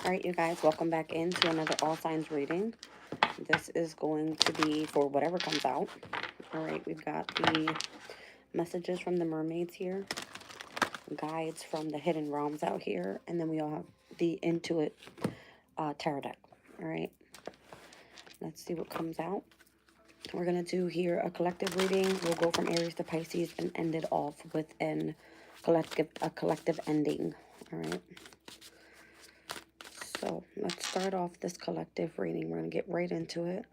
All right, you guys, welcome back into another all signs reading. This is going to be for whatever comes out. All right, we've got the messages from the mermaids here, guides from the hidden realms out here, and then we all have the Intuit tarot deck. All right, let's see what comes out. We're going to do here a collective reading. We'll go from Aries to Pisces and end it off with a collective ending. All right. So let's start off this collective reading. We're going to get right into it.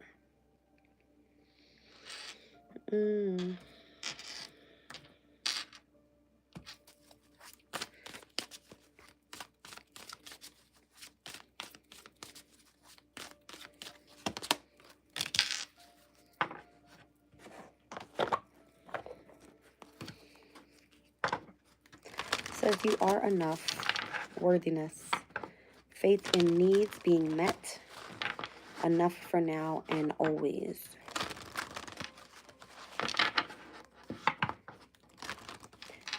Says you are enough, worthiness, faith in needs being met, enough for now and always.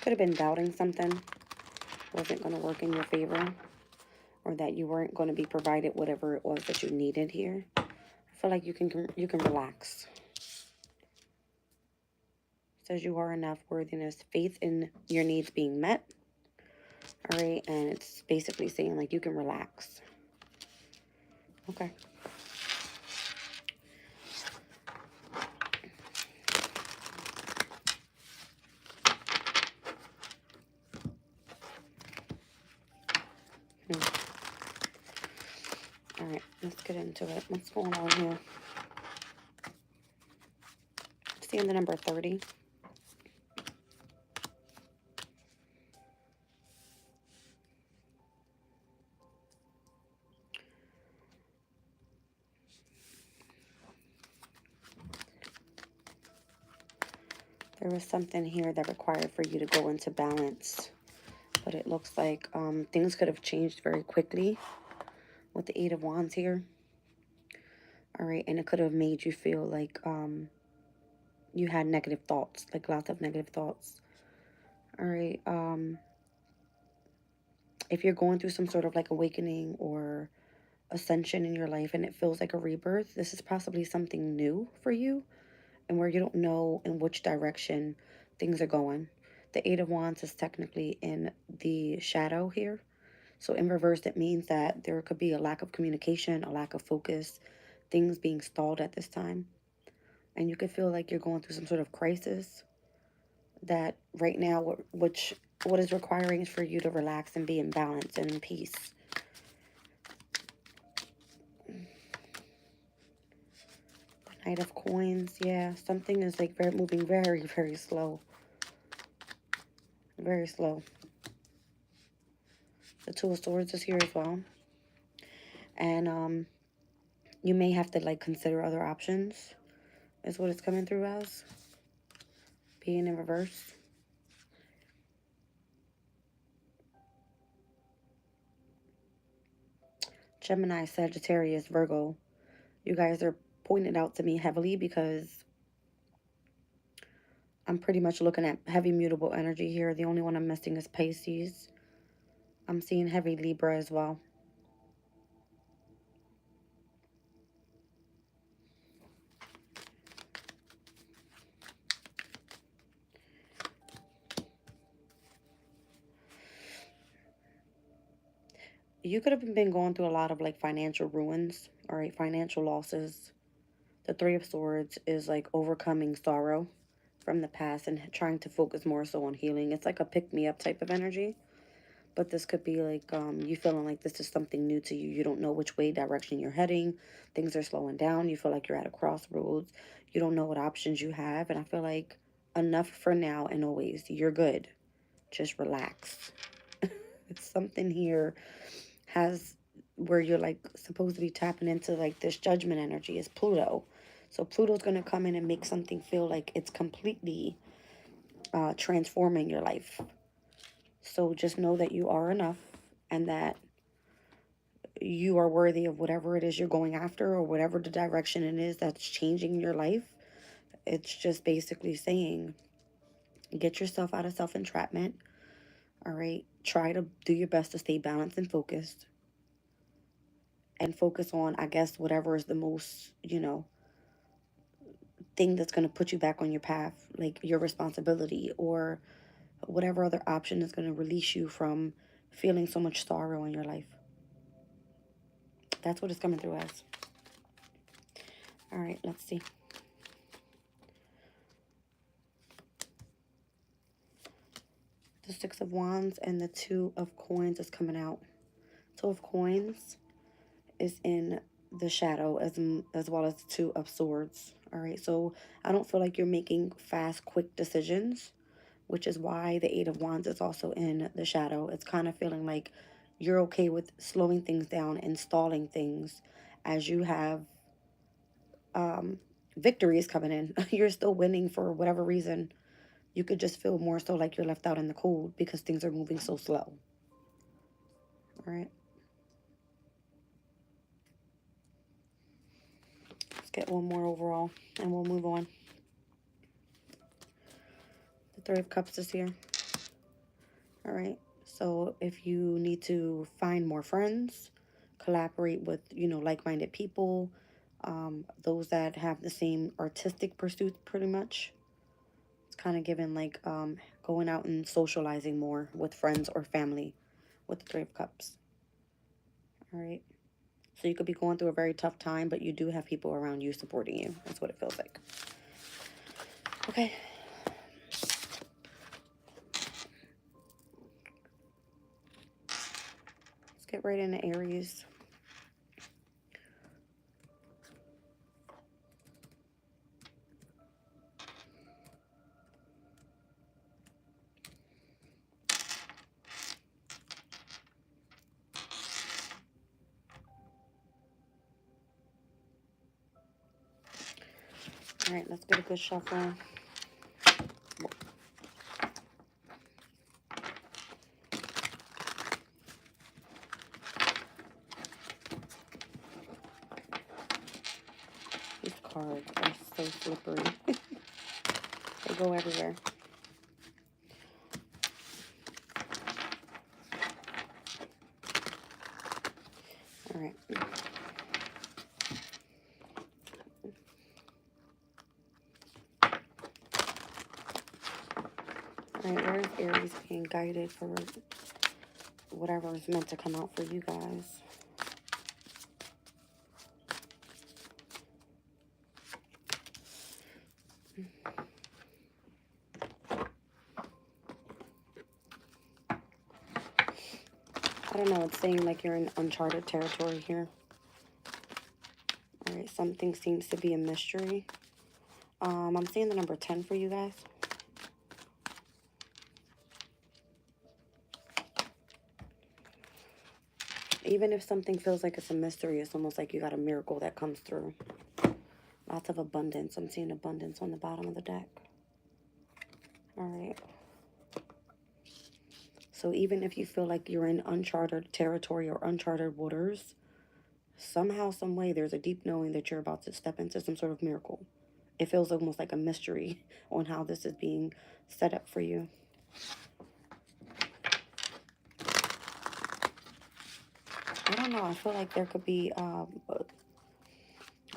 Could have been doubting something wasn't going to work in your favor, or that you weren't going to be provided whatever it was that you needed here. I feel like you can relax. Says you are enough, worthiness, faith in your needs being met. All right, and it's basically saying like you can relax. Okay. All right, let's get into it. What's going on here? Seeing the number 30. There was something here that required for you to go into balance. But it looks like things could have changed very quickly with the Eight of Wands here. All right, and it could have made you feel like you had negative thoughts, like lots of negative thoughts. All right, if you're going through some sort of like awakening or ascension in your life and it feels like a rebirth, this is possibly something new for you and where you don't know in which direction things are going. The Eight of Wands is technically in the shadow here. So in reverse, it means that there could be a lack of communication, a lack of focus, things being stalled at this time. And you could feel like you're going through some sort of crisis that right now, what is requiring is for you to relax and be in balance and in peace. The Knight of Coins, yeah, something is like moving very, very slow. Very slow. The Two of Swords is here as well. And you may have to like consider other options, is what it's coming through as. Being in reverse. Gemini, Sagittarius, Virgo. You guys are pointed out to me heavily because I'm pretty much looking at heavy mutable energy here. The only one I'm missing is Pisces. I'm seeing heavy Libra as well. You could have been going through a lot of like financial ruins, all right, financial losses. The Three of Swords is like overcoming sorrow from the past and trying to focus more so on healing. It's like a pick-me-up type of energy. But this could be like you feeling like this is something new to you. You don't know which way direction you're heading. Things are slowing down. You feel like you're at a crossroads. You don't know what options you have. And I feel like enough for now and always. You're good. Just relax. Something here has where you're like supposed to be tapping into like this judgment energy is Pluto. So Pluto's going to come in and make something feel like it's completely transforming your life. So just know that you are enough and that you are worthy of whatever it is you're going after or whatever the direction it is that's changing your life. It's just basically saying, get yourself out of self-entrapment. All right. Try to do your best to stay balanced and focused. and focus on, I guess, whatever is the most, you know, thing that's going to put you back on your path, like your responsibility or whatever other option is going to release you from feeling so much sorrow in your life. That's what it's coming through as. All right, let's see. The Six of Wands and the Two of Coins is coming out. Two of Coins is in the shadow as well as the Two of Swords. All right, so I don't feel like you're making fast, quick decisions, which is why the Eight of Wands is also in the shadow. It's kind of feeling like you're okay with slowing things down and stalling things as you have victories coming in. You're still winning for whatever reason. You could just feel more so like you're left out in the cold because things are moving so slow. All right. Let's get one more overall and we'll move on. The Three of Cups is here. All right. So if you need to find more friends, collaborate with, you know, like-minded people, those that have the same artistic pursuits pretty much. It's kind of given like going out and socializing more with friends or family with the Three of Cups. All right. So you could be going through a very tough time, but you do have people around you supporting you. That's what it feels like. Okay. Let's get right into Aries. All right, let's get a good shuffle. These cards are so slippery. They go everywhere. All right. All right, where is Aries being guided for whatever is meant to come out for you guys? I don't know, it's saying like you're in uncharted territory here. All right, something seems to be a mystery. I'm seeing the number 10 for you guys. Even if something feels like it's a mystery, it's almost like you got a miracle that comes through. Lots of abundance. I'm seeing abundance on the bottom of the deck. All right. So even if you feel like you're in uncharted territory or uncharted waters, somehow, some way, there's a deep knowing that you're about to step into some sort of miracle. It feels almost like a mystery on how this is being set up for you. I don't know. I feel like there could be,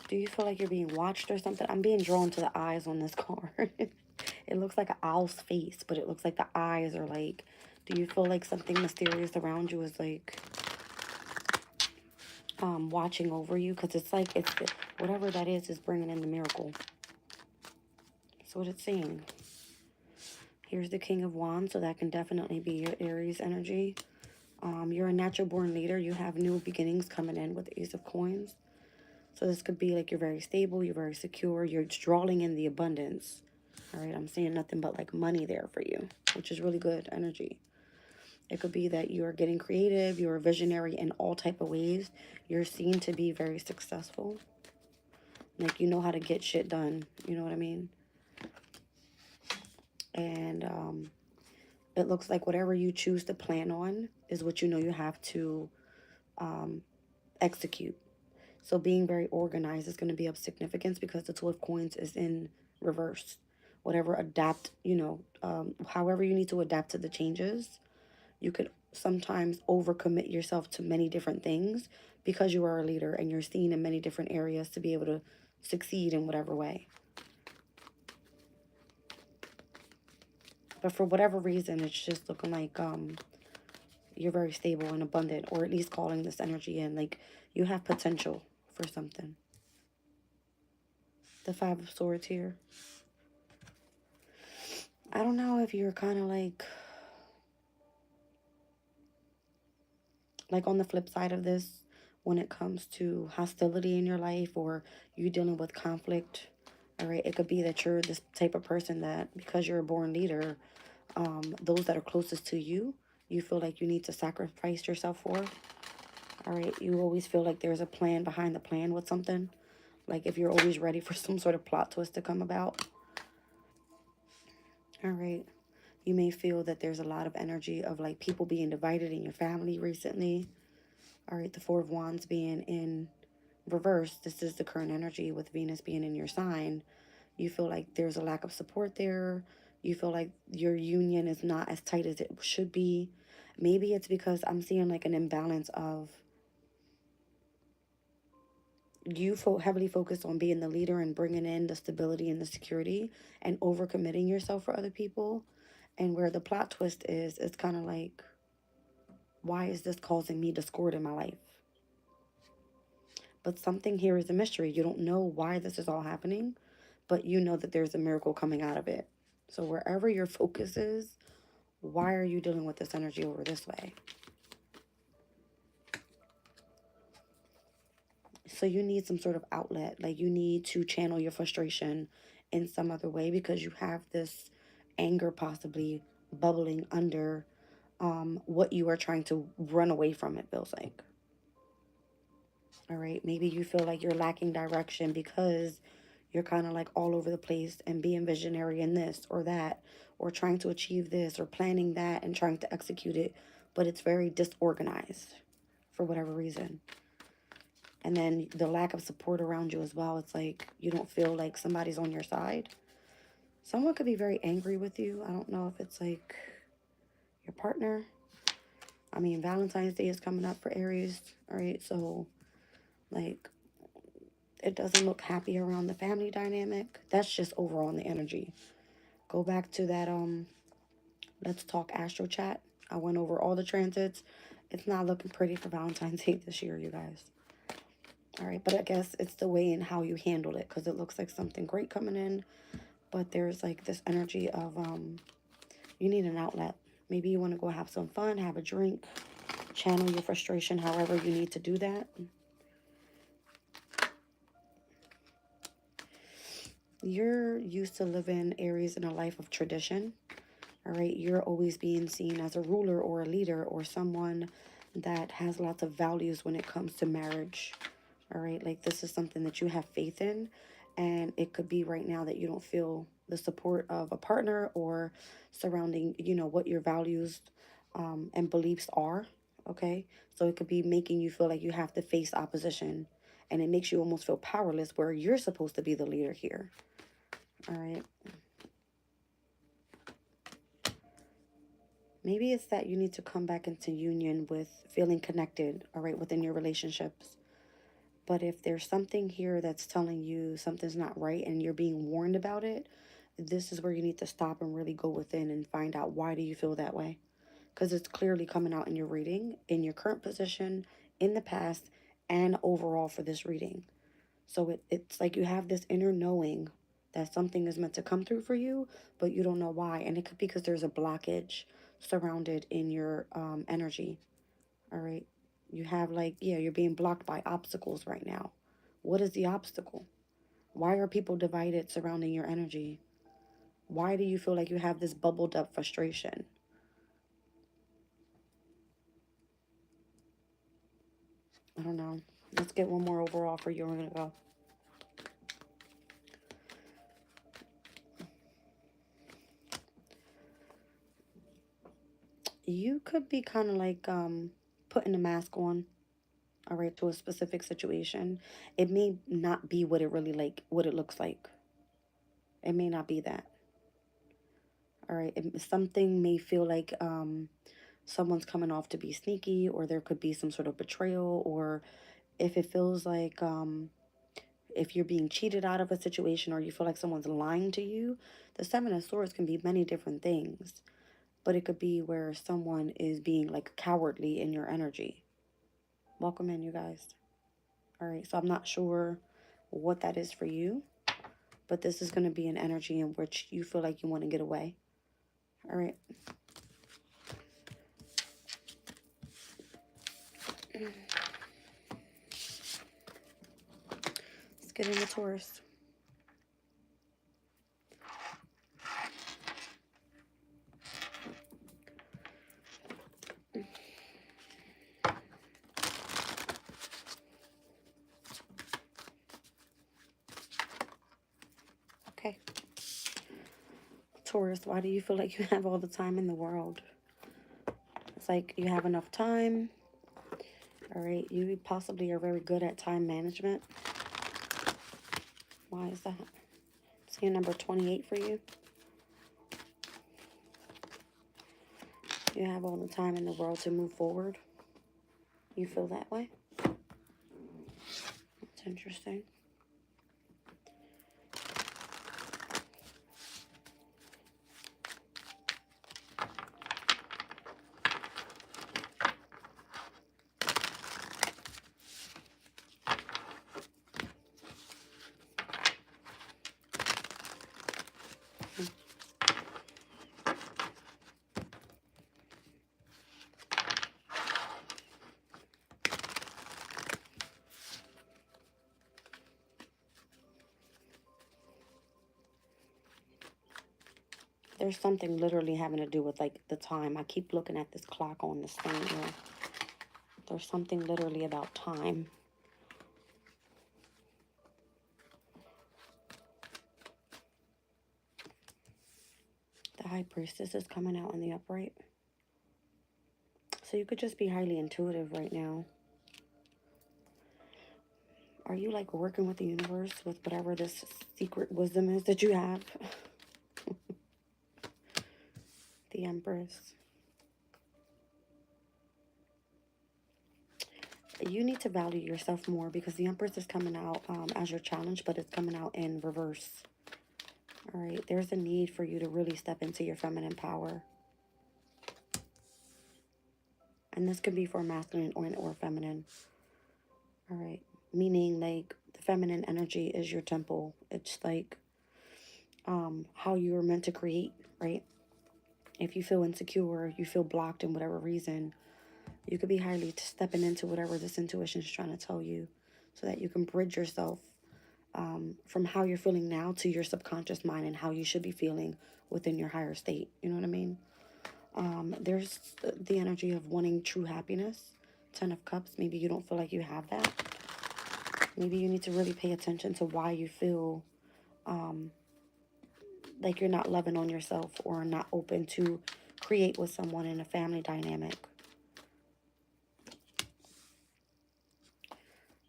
do you feel like you're being watched or something? I'm being drawn to the eyes on this card. It looks like an owl's face, but it looks like the eyes are like, do you feel like something mysterious around you is like watching over you? Because it's like, whatever that is bringing in the miracle. That's what it's saying. Here's the King of Wands, so that can definitely be your Aries energy. You're a natural born leader. You have new beginnings coming in with the Ace of Coins. So this could be like you're very stable, you're very secure, you're drawing in the abundance. All right, I'm seeing nothing but like money there for you, which is really good energy. It could be that you're getting creative, you're a visionary in all type of ways. You're seen to be very successful. Like you know how to get shit done, you know what I mean? And it looks like whatever you choose to plan on is what you know you have to execute. So being very organized is going to be of significance because the Two of Coins is in reverse. Whatever adapt, you know, however you need to adapt to the changes, you could sometimes overcommit yourself to many different things because you are a leader and you're seen in many different areas to be able to succeed in whatever way. But for whatever reason, it's just looking like you're very stable and abundant, or at least calling this energy in. Like you have potential for something. The Five of Swords here. I don't know if you're kind of like on the flip side of this, when it comes to hostility in your life or you dealing with conflict. All right, it could be that you're this type of person that because you're a born leader, those that are closest to you, you feel like you need to sacrifice yourself for. All right, you always feel like there's a plan behind the plan with something. Like if you're always ready for some sort of plot twist to come about. All right. You may feel that there's a lot of energy of like people being divided in your family recently. All right, the Four of Wands being in reverse. This is the current energy with Venus being in your sign. You feel like there's a lack of support there. You feel like your union is not as tight as it should be. Maybe it's because I'm seeing like an imbalance of you heavily focused on being the leader and bringing in the stability and the security and overcommitting yourself for other people. And where the plot twist is, it's kind of like, why is this causing me discord in my life? But something here is a mystery. You don't know why this is all happening, but you know that there's a miracle coming out of it. So wherever your focus is, why are you dealing with this energy over this way? So you need some sort of outlet. Like you need to channel your frustration in some other way because you have this anger possibly bubbling under what you are trying to run away from, it feels like. All right, maybe you feel like you're lacking direction because you're kind of like all over the place and being visionary in this or that, or trying to achieve this or planning that and trying to execute it, but it's very disorganized for whatever reason. And then the lack of support around you as well. It's like you don't feel like somebody's on your side. Someone could be very angry with you. I don't know if it's like your partner. I mean, Valentine's Day is coming up for Aries. All right, so like it doesn't look happy around the family dynamic. That's just overall in the energy. Go back to that let's talk astro chat. I went over all the transits. It's not looking pretty for Valentine's Day this year, you guys. All right, but I guess it's the way and how you handle it, because it looks like something great coming in, but there's like this energy of you need an outlet. Maybe you want to go have some fun, have a drink, channel your frustration however you need to do that. You're used to living, Aries, in a life of tradition. All right, you're always being seen as a ruler or a leader or someone that has lots of values when it comes to marriage. All right, like this is something that you have faith in, and it could be right now that you don't feel the support of a partner or surrounding, you know, what your values and beliefs are. Okay, so it could be making you feel like you have to face opposition, and it makes you almost feel powerless where you're supposed to be the leader here. All right. Maybe it's that you need to come back into union with feeling connected, all right, within your relationships. But if there's something here that's telling you something's not right and you're being warned about it, this is where you need to stop and really go within and find out, why do you feel that way? Because it's clearly coming out in your reading, in your current position, in the past, and overall for this reading. So it's like you have this inner knowing that something is meant to come through for you, but you don't know why. And it could be because there's a blockage surrounded in your energy. All right. You have like, yeah, you're being blocked by obstacles right now. What is the obstacle? Why are people divided surrounding your energy? Why do you feel like you have this bubbled up frustration? I don't know. Let's get one more overall for you. We're going to go. You could be kind of like putting a mask on, all right, to a specific situation. It may not be what it really like, what it looks like. It may not be that. All right, something may feel like someone's coming off to be sneaky, or there could be some sort of betrayal, or if it feels like, if you're being cheated out of a situation or you feel like someone's lying to you, the Seven of Swords can be many different things. But it could be where someone is being like cowardly in your energy. Welcome in, you guys. All right, so I'm not sure what that is for you, but this is going to be an energy in which you feel like you want to get away. All right. Let's get into Taurus. Okay. Taurus, why do you feel like you have all the time in the world? It's like you have enough time. All right. You possibly are very good at time management. Why is that? See number 28 for you. You have all the time in the world to move forward. You feel that way? That's interesting. There's something literally having to do with like the time. I keep looking at this clock on this thing here. There's something literally about time. The High Priestess is coming out in the upright. So you could just be highly intuitive right now. Are you like working with the universe with whatever this secret wisdom is that you have? The Empress. You need to value yourself more because the Empress is coming out as your challenge, but it's coming out in reverse. All right, there's a need for you to really step into your feminine power. And this could be for masculine or feminine. All right, meaning like the feminine energy is your temple. It's like how you were meant to create, right? If you feel insecure, you feel blocked in whatever reason, you could be highly stepping into whatever this intuition is trying to tell you so that you can bridge yourself from how you're feeling now to your subconscious mind and how you should be feeling within your higher state. You know what I mean? There's the energy of wanting true happiness. 10 of Cups. Maybe you don't feel like you have that. Maybe you need to really pay attention to why you feel like you're not loving on yourself or not open to create with someone in a family dynamic.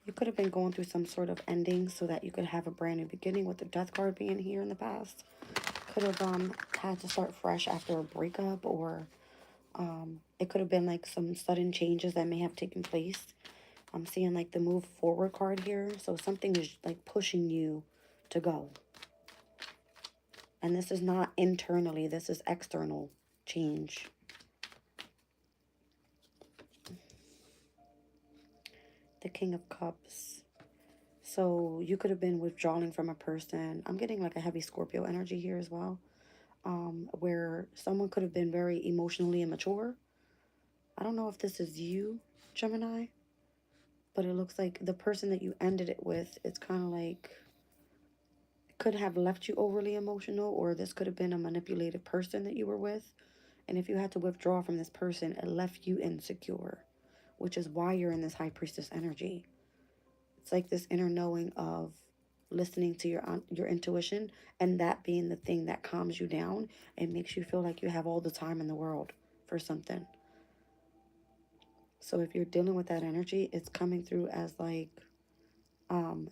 You could have been going through some sort of ending so that you could have a brand new beginning with the Death card being here in the past. Could have had to start fresh after a breakup, or it could have been like some sudden changes that may have taken place. I'm seeing like the move forward card here. So something is like pushing you to go. And this is not internally, this is external change. The King of Cups. So you could have been withdrawing from a person. I'm getting like a heavy Scorpio energy here as well. Where someone could have been very emotionally immature. I don't know if this is you, Gemini, but it looks like the person that you ended it with, it's kind of like, could have left you overly emotional, or this could have been a manipulative person that you were with. And if you had to withdraw from this person, it left you insecure, which is why you're in this High Priestess energy. It's like this inner knowing of listening to your intuition, and that being the thing that calms you down and makes you feel like you have all the time in the world for something. So if you're dealing with that energy, it's coming through as like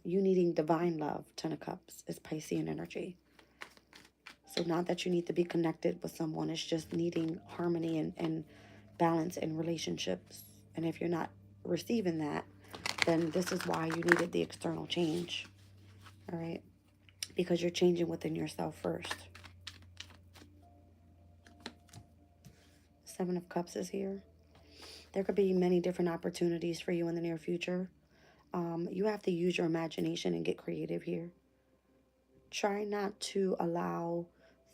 you needing divine love. 10 of Cups is Piscean energy. So not that you need to be connected with someone, it's just needing harmony and balance in relationships. And if you're not receiving that, then this is why you needed the external change. All right? Because you're changing within yourself first. 7 of Cups is here. There could be many different opportunities for you in the near future. You have to use your imagination and get creative here. Try not to allow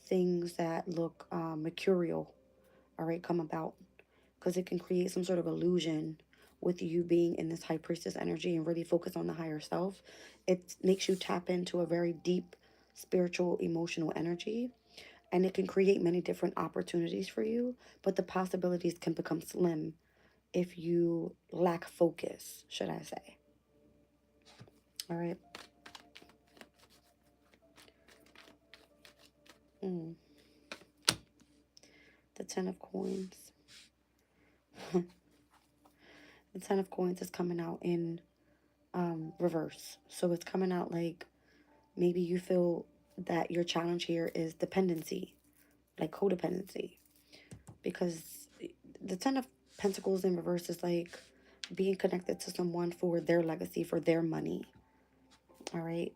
things that look mercurial, all right, come about. Because it can create some sort of illusion with you being in this High Priestess energy and really focus on the higher self. It makes you tap into a very deep spiritual, emotional energy. And it can create many different opportunities for you. But the possibilities can become slim if you lack focus, should I say. All right. The 10 of Coins. The 10 of Coins is coming out in reverse. So it's coming out like maybe you feel that your challenge here is dependency, like codependency. Because the 10 of Pentacles in reverse is like being connected to someone for their legacy, for their money. All right.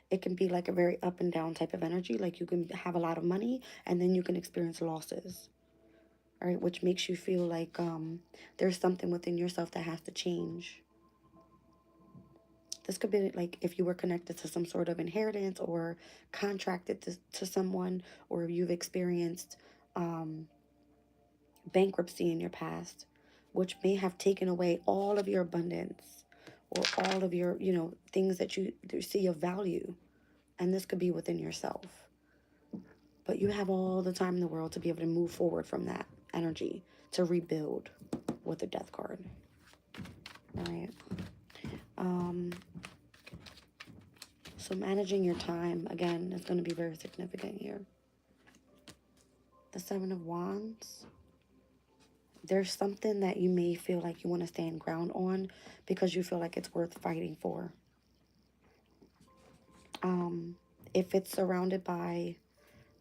It can be like a very up and down type of energy. Like you can have a lot of money and then you can experience losses. All right, which makes you feel like there's something within yourself that has to change. This could be like if you were connected to some sort of inheritance or contracted to someone, or you've experienced bankruptcy in your past, which may have taken away all of your abundance or all of your, things that you see of value. And this could be within yourself. But you have all the time in the world to be able to move forward from that energy, to rebuild with the Death card. All right. So managing your time, again, is going to be very significant here. The 7 of Wands. There's something that you may feel like you want to stand ground on because you feel like it's worth fighting for. If it's surrounded by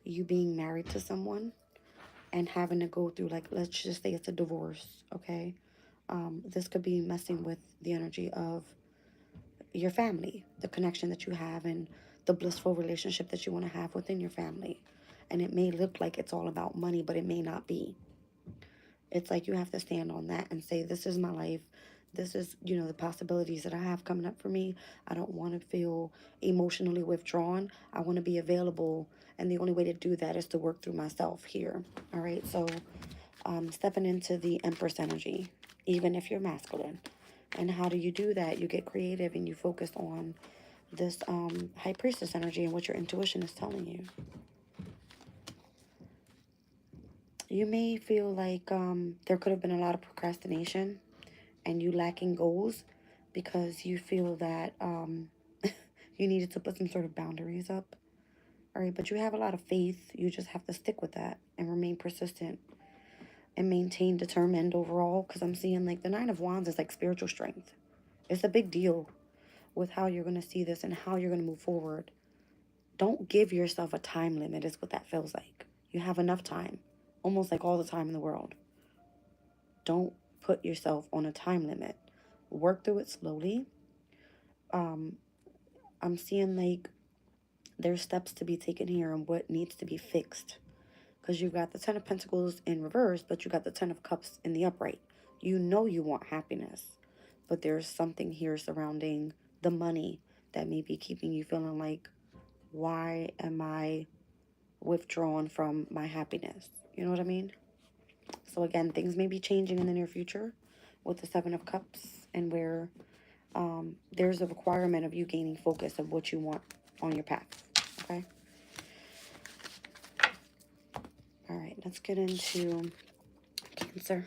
you being married to someone and having to go through, like, let's just say it's a divorce, okay? This could be messing with the energy of your family, the connection that you have and the blissful relationship that you want to have within your family. And it may look like it's all about money, but it may not be. It's like you have to stand on that and say, this is my life. This is, the possibilities that I have coming up for me. I don't want to feel emotionally withdrawn. I want to be available. And the only way to do that is to work through myself here. All right. So stepping into the Empress energy, even if you're masculine. And how do you do that? You get creative and you focus on this High Priestess energy and what your intuition is telling you. You may feel like there could have been a lot of procrastination and you lacking goals because you feel that you needed to put some sort of boundaries up. All right, but you have a lot of faith. You just have to stick with that and remain persistent and maintain determined overall, because I'm seeing like the 9 of Wands is like spiritual strength. It's a big deal with how you're going to see this and how you're going to move forward. Don't give yourself a time limit is what that feels like. You have enough time, almost like all the time in the world. Don't put yourself on a time limit. Work through it slowly. I'm seeing like there's steps to be taken here on what needs to be fixed. Because you've got the 10 of Pentacles in reverse, but you got the 10 of Cups in the upright. You know you want happiness, but there's something here surrounding the money that may be keeping you feeling like, why am I withdrawn from my happiness? You know what I mean? So again, things may be changing in the near future with the 7 of Cups, and where there's a requirement of you gaining focus of what you want on your path. Okay? All right, let's get into Cancer.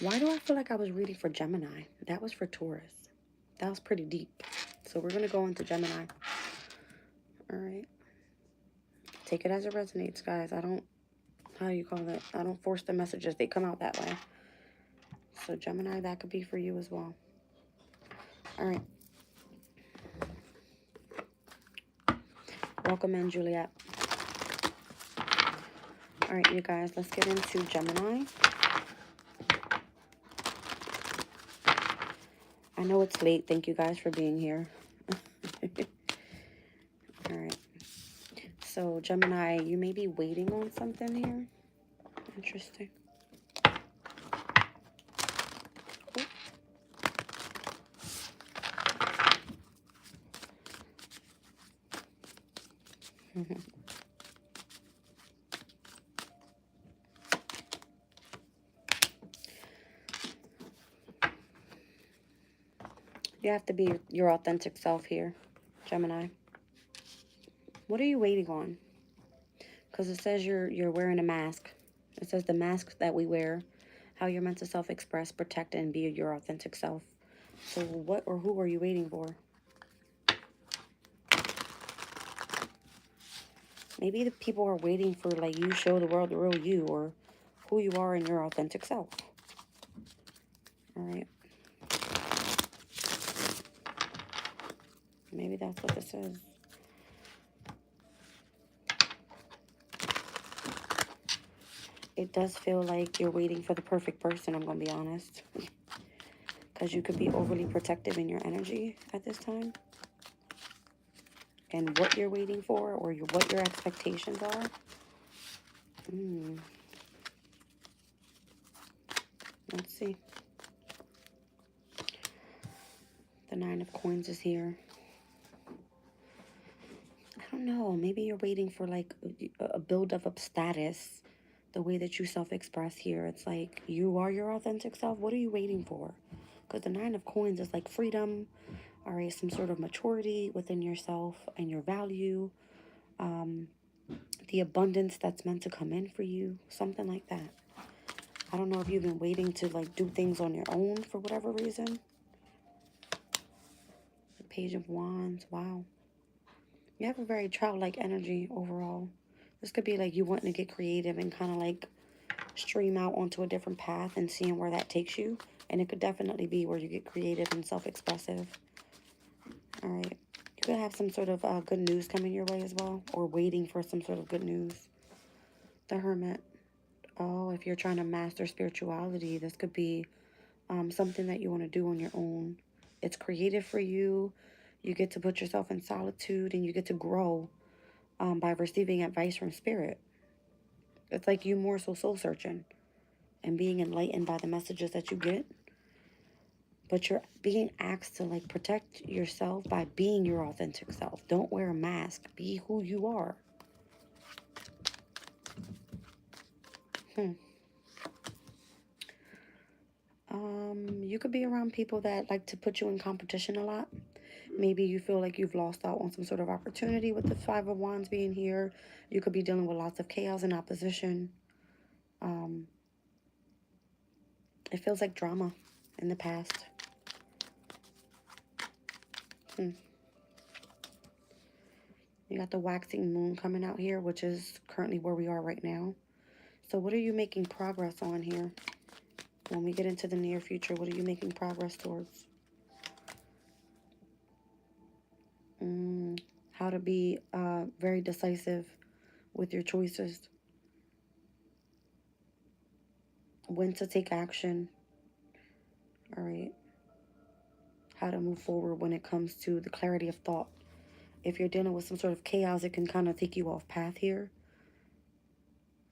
Why do I feel like I was reading for Gemini? That was for Taurus. That was pretty deep. So we're going to go into Gemini. All right. Take it as it resonates, guys. I don't force the messages. They come out that way. So Gemini, that could be for you as well. All right. Welcome in, Juliet. All right, you guys, let's get into Gemini. know it's late. Thank you guys for being here. All right. So, Gemini, you may be waiting on something here. Interesting. You have to be your authentic self here, Gemini. What are you waiting on? Because it says you're wearing a mask. It says the mask that we wear, how you're meant to self-express, protect, and be your authentic self. So what or who are you waiting for? Maybe the people are waiting for, like, you show the world the real you, or who you are in your authentic self. All right. Maybe that's what this is. It does feel like you're waiting for the perfect person, I'm going to be honest. Because you could be overly protective in your energy at this time. And what you're waiting for, or what your expectations are. Let's see. The 9 of Coins is here. I don't know. Maybe you're waiting for, like, a build-up of status. The way that you self-express here. It's like, you are your authentic self. What are you waiting for? Because the 9 of Coins is like freedom. All right, some sort of maturity within yourself and your value. The abundance that's meant to come in for you. Something like that. I don't know if you've been waiting to, like, do things on your own for whatever reason. The Page of Wands. Wow. You have a very childlike energy overall. This could be like you wanting to get creative and kind of like stream out onto a different path and seeing where that takes you. And it could definitely be where you get creative and self-expressive. All right. You could have some sort of good news coming your way as well, or waiting for some sort of good news. The Hermit. Oh, if you're trying to master spirituality, this could be something that you want to do on your own. It's creative for you. You get to put yourself in solitude and you get to grow by receiving advice from spirit. It's like you more so soul searching and being enlightened by the messages that you get. But you're being asked to, like, protect yourself by being your authentic self. Don't wear a mask. Be who you are. You could be around people that like to put you in competition a lot. Maybe you feel like you've lost out on some sort of opportunity with the 5 of Wands being here. You could be dealing with lots of chaos and opposition. It feels like drama in the past. You got the waxing moon coming out here, which is currently where we are right now. So what are you making progress on here? When we get into the near future, what are you making progress towards? How to be very decisive with your choices. When to take action. All right. How to move forward when it comes to the clarity of thought. If you're dealing with some sort of chaos, it can kind of take you off path here.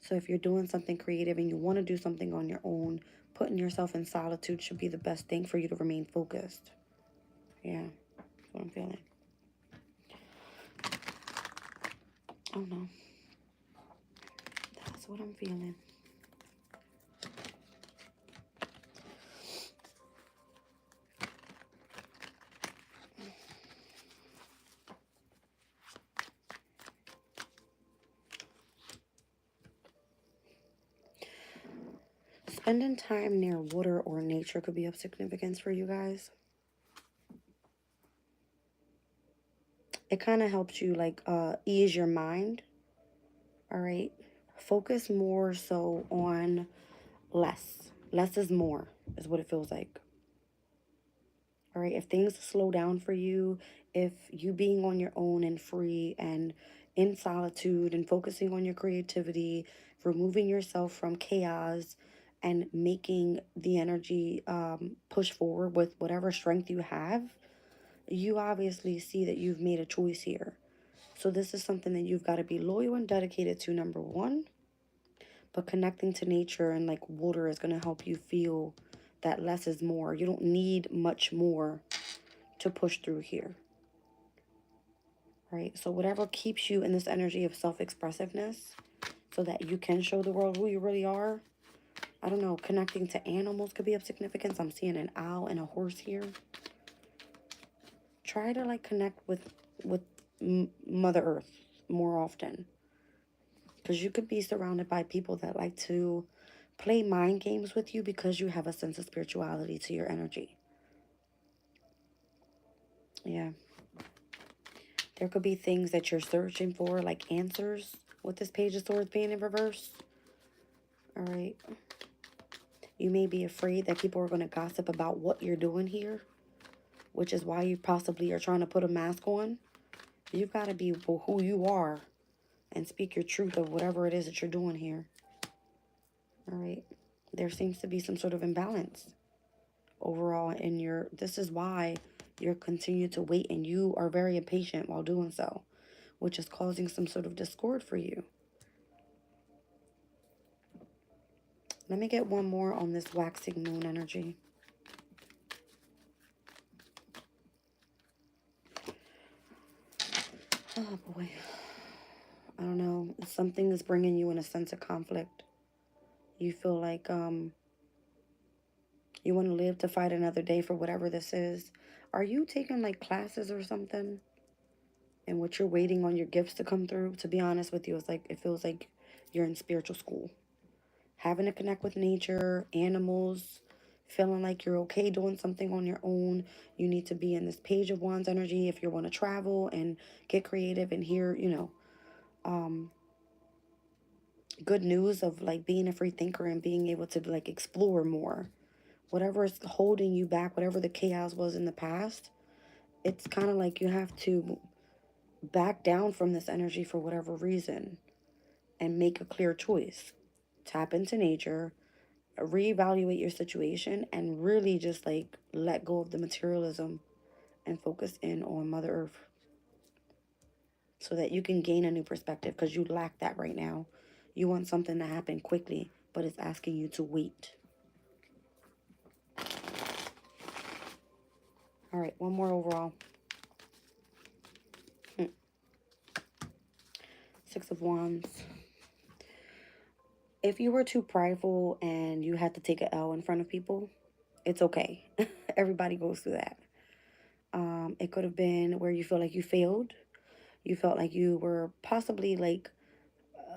So if you're doing something creative and you want to do something on your own, putting yourself in solitude should be the best thing for you to remain focused. Yeah, that's what I'm feeling. Oh no. That's what I'm feeling. Spending time near water or nature could be of significance for you guys. It kind of helps you, like, ease your mind. All right. Focus more so on less. Less is more, is what it feels like. All right. If things slow down for you, if you being on your own and free and in solitude and focusing on your creativity, removing yourself from chaos and making the energy push forward with whatever strength you have, you obviously see that you've made a choice here. So this is something that you've got to be loyal and dedicated to, number one. But connecting to nature and like water is going to help you feel that less is more. You don't need much more to push through here. Right? So whatever keeps you in this energy of self-expressiveness so that you can show the world who you really are. I don't know, connecting to animals could be of significance. I'm seeing an owl and a horse here. Try to like connect with Mother Earth more often. Because you could be surrounded by people that like to play mind games with you because you have a sense of spirituality to your energy. Yeah. There could be things that you're searching for, like answers, with this Page of Swords being in reverse. All right. You may be afraid that people are going to gossip about what you're doing here, which is why you possibly are trying to put a mask on. You've got to be who you are and speak your truth of whatever it is that you're doing here. All right. There seems to be some sort of imbalance overall in your... This is why you're continuing to wait, and you are very impatient while doing so, which is causing some sort of discord for you. Let me get one more on this waxing moon energy. Oh boy. I don't know. Something is bringing you in a sense of conflict. You feel like you want to live to fight another day for whatever this is. Are you taking like classes or something in which you're waiting on your gifts to come through? To be honest with you, it's like it feels like you're in spiritual school. Having to connect with nature, animals, feeling like you're okay doing something on your own. You need to be in this Page of Wands energy if you want to travel and get creative and hear, you know, good news of like being a free thinker and being able to like explore more. Whatever is holding you back, whatever the chaos was in the past, it's kind of like you have to back down from this energy for whatever reason and make a clear choice. Tap into nature, reevaluate your situation, and really just like let go of the materialism and focus in on Mother Earth so that you can gain a new perspective, because you lack that right now. You want something to happen quickly, but it's asking you to wait. All right, one more overall. Six of Wands. If you were too prideful and you had to take an L in front of people, it's okay. Everybody goes through that. It could have been where you feel like you failed. You felt like you were possibly like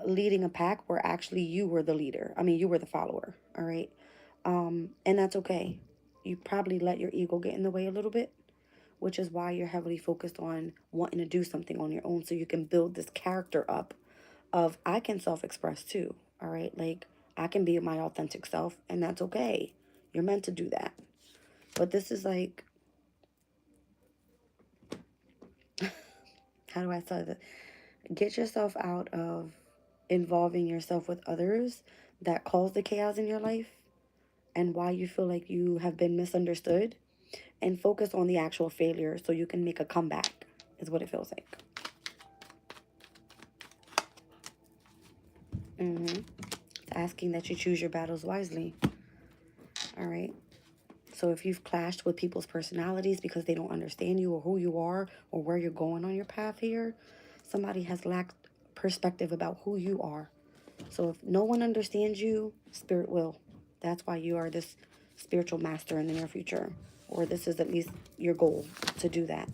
leading a pack where actually you were the leader. I mean, you were the follower. All right. And that's okay. You probably let your ego get in the way a little bit, which is why you're heavily focused on wanting to do something on your own so you can build this character up of I can self-express too. All right. Like I can be my authentic self, and that's okay. You're meant to do that. But this is like, how do I say that? Get yourself out of involving yourself with others that cause the chaos in your life and why you feel like you have been misunderstood, and focus on the actual failure so you can make a comeback, is what it feels like. It's asking that you choose your battles wisely. All right. So if you've clashed with people's personalities because they don't understand you or who you are or where you're going on your path here, somebody has lacked perspective about who you are. So if no one understands you, Spirit will. That's why you are this spiritual master in the near future. Or this is at least your goal, to do that.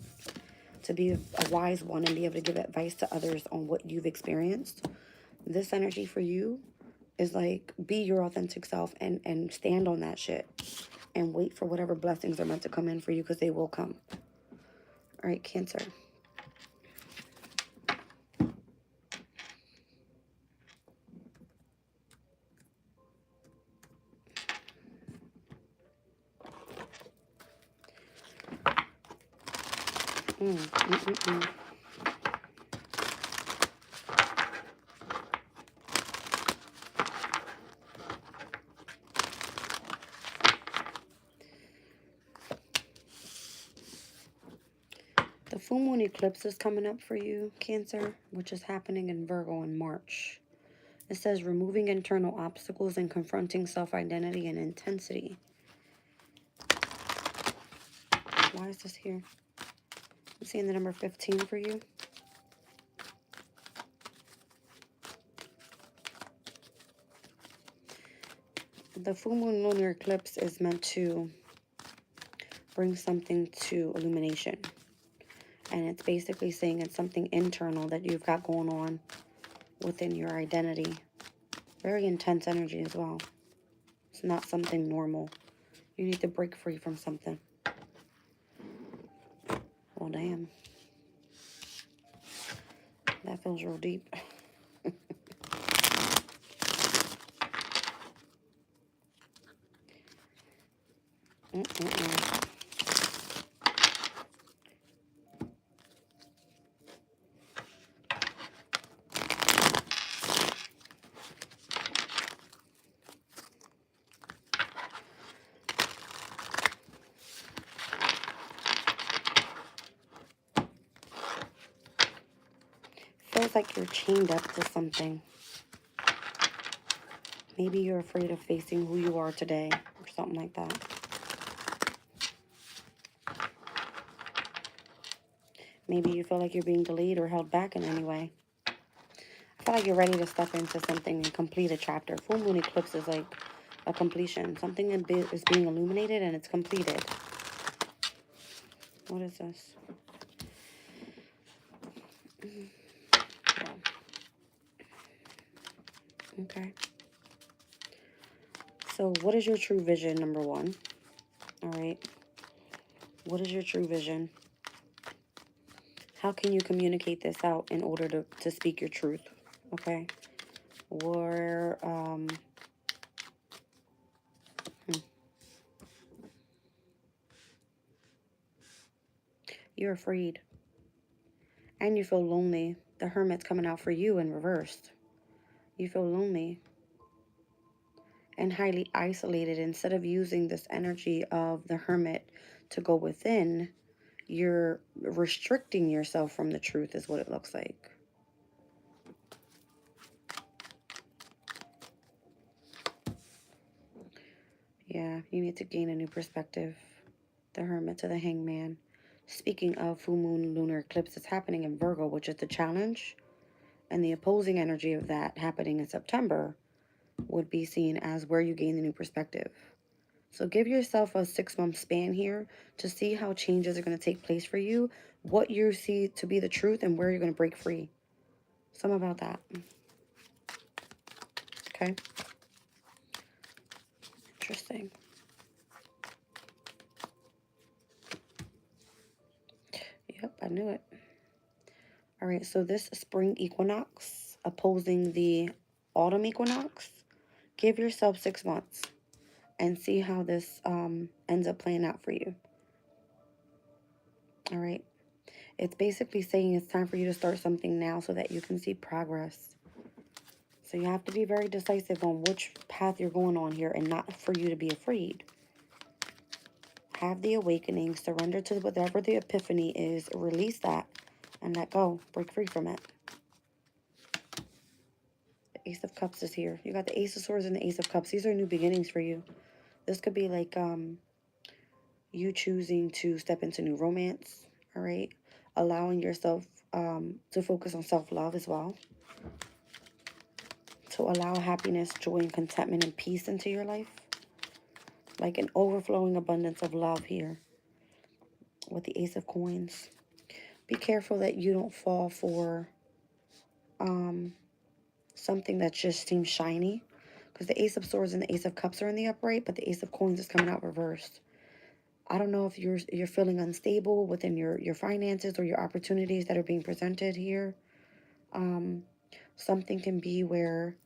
To be a wise one and be able to give advice to others on what you've experienced. This energy for you is like, be your authentic self and stand on that shit. And wait for whatever blessings are meant to come in for you, because they will come. All right, Cancer. full moon eclipse is coming up for you, Cancer, which is happening in Virgo in March. It says removing internal obstacles and confronting self-identity and intensity. Why is this here? I'm seeing the number 15 for you. The full moon lunar eclipse is meant to bring something to illumination. And it's basically saying it's something internal that you've got going on within your identity. Very intense energy as well. It's not something normal. You need to break free from something. Well, damn. That feels real deep. Feels like you're chained up to something. Maybe you're afraid of facing who you are today or something like that. Maybe you feel like you're being delayed or held back in any way. I feel like you're ready to step into something and complete a chapter. Full moon eclipse is like a completion. Something is being illuminated and it's completed. What is this? Okay. So what is your true vision, number one? All right. What is your true vision? How can you communicate this out in order to speak your truth? Okay. Or, you're afraid. And you feel lonely. The Hermit's coming out for you in reverse. You feel lonely and highly isolated. Instead of using this energy of the Hermit to go within, you're restricting yourself from the truth is what it looks like. Yeah, you need to gain a new perspective. The Hermit to the Hangman. Speaking of full moon lunar eclipse, it's happening in Virgo, which is the challenge. And the opposing energy of that happening in September would be seen as where you gain the new perspective. So give yourself a 6-month span here to see how changes are going to take place for you, what you see to be the truth, and where you're going to break free. Something about that. Okay. Interesting. Yep, I knew it. All right, so this spring equinox opposing the autumn equinox, give yourself 6 months and see how this ends up playing out for you. All right. It's basically saying it's time for you to start something now so that you can see progress. So you have to be very decisive on which path you're going on here and not for you to be afraid. Have the awakening, surrender to whatever the epiphany is, release that and let go, break free from it. The Ace of Cups is here. You got the Ace of Swords and the Ace of Cups. These are new beginnings for you. This could be like you choosing to step into new romance, all right? Allowing yourself to focus on self-love as well. To allow happiness, joy, and contentment and peace into your life. Like an overflowing abundance of love here with the Ace of Coins. Be careful that you don't fall for something that just seems shiny. Because the Ace of Swords and the Ace of Cups are in the upright, but the Ace of Coins is coming out reversed. I don't know if you're feeling unstable within your finances or your opportunities that are being presented here. Something can be where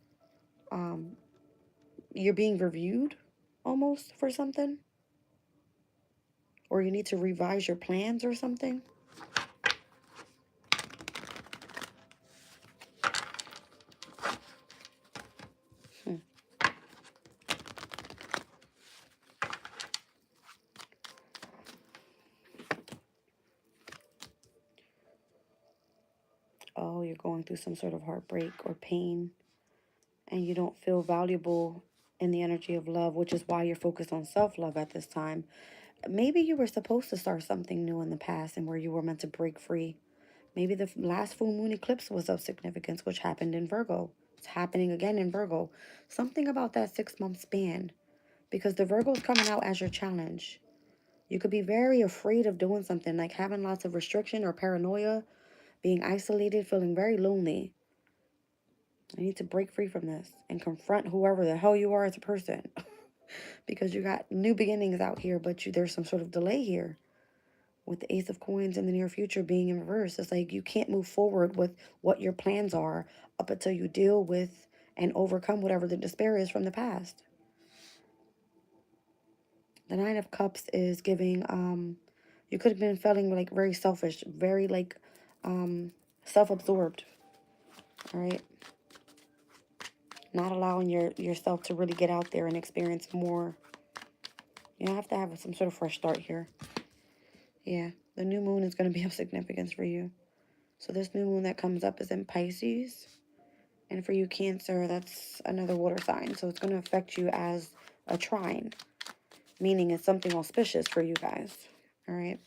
you're being reviewed almost for something. Or you need to revise your plans or something. going through some sort of heartbreak or pain, and you don't feel valuable in the energy of love, which is why you're focused on self-love at this time. Maybe you were supposed to start something new in the past and where you were meant to break free. Maybe the last full moon eclipse was of significance, which happened in Virgo. It's happening again in Virgo. Something about that 6-month span, because the Virgo is coming out as your challenge. You could be very afraid of doing something, like having lots of restriction or paranoia, being isolated, feeling very lonely. You need to break free from this and confront whoever the hell you are as a person. Because you got new beginnings out here, but there's some sort of delay here. With the Ace of Coins in the near future being in reverse, it's like you can't move forward with what your plans are up until you deal with and overcome whatever the despair is from the past. The Nine of Cups is giving, you could have been feeling like very selfish, very like self-absorbed, all right? Not allowing yourself to really get out there and experience more. You have to have some sort of fresh start here. Yeah, the new moon is going to be of significance for you. So this new moon that comes up is in Pisces. And for you, Cancer, that's another water sign. So it's going to affect you as a trine, meaning it's something auspicious for you guys. All right.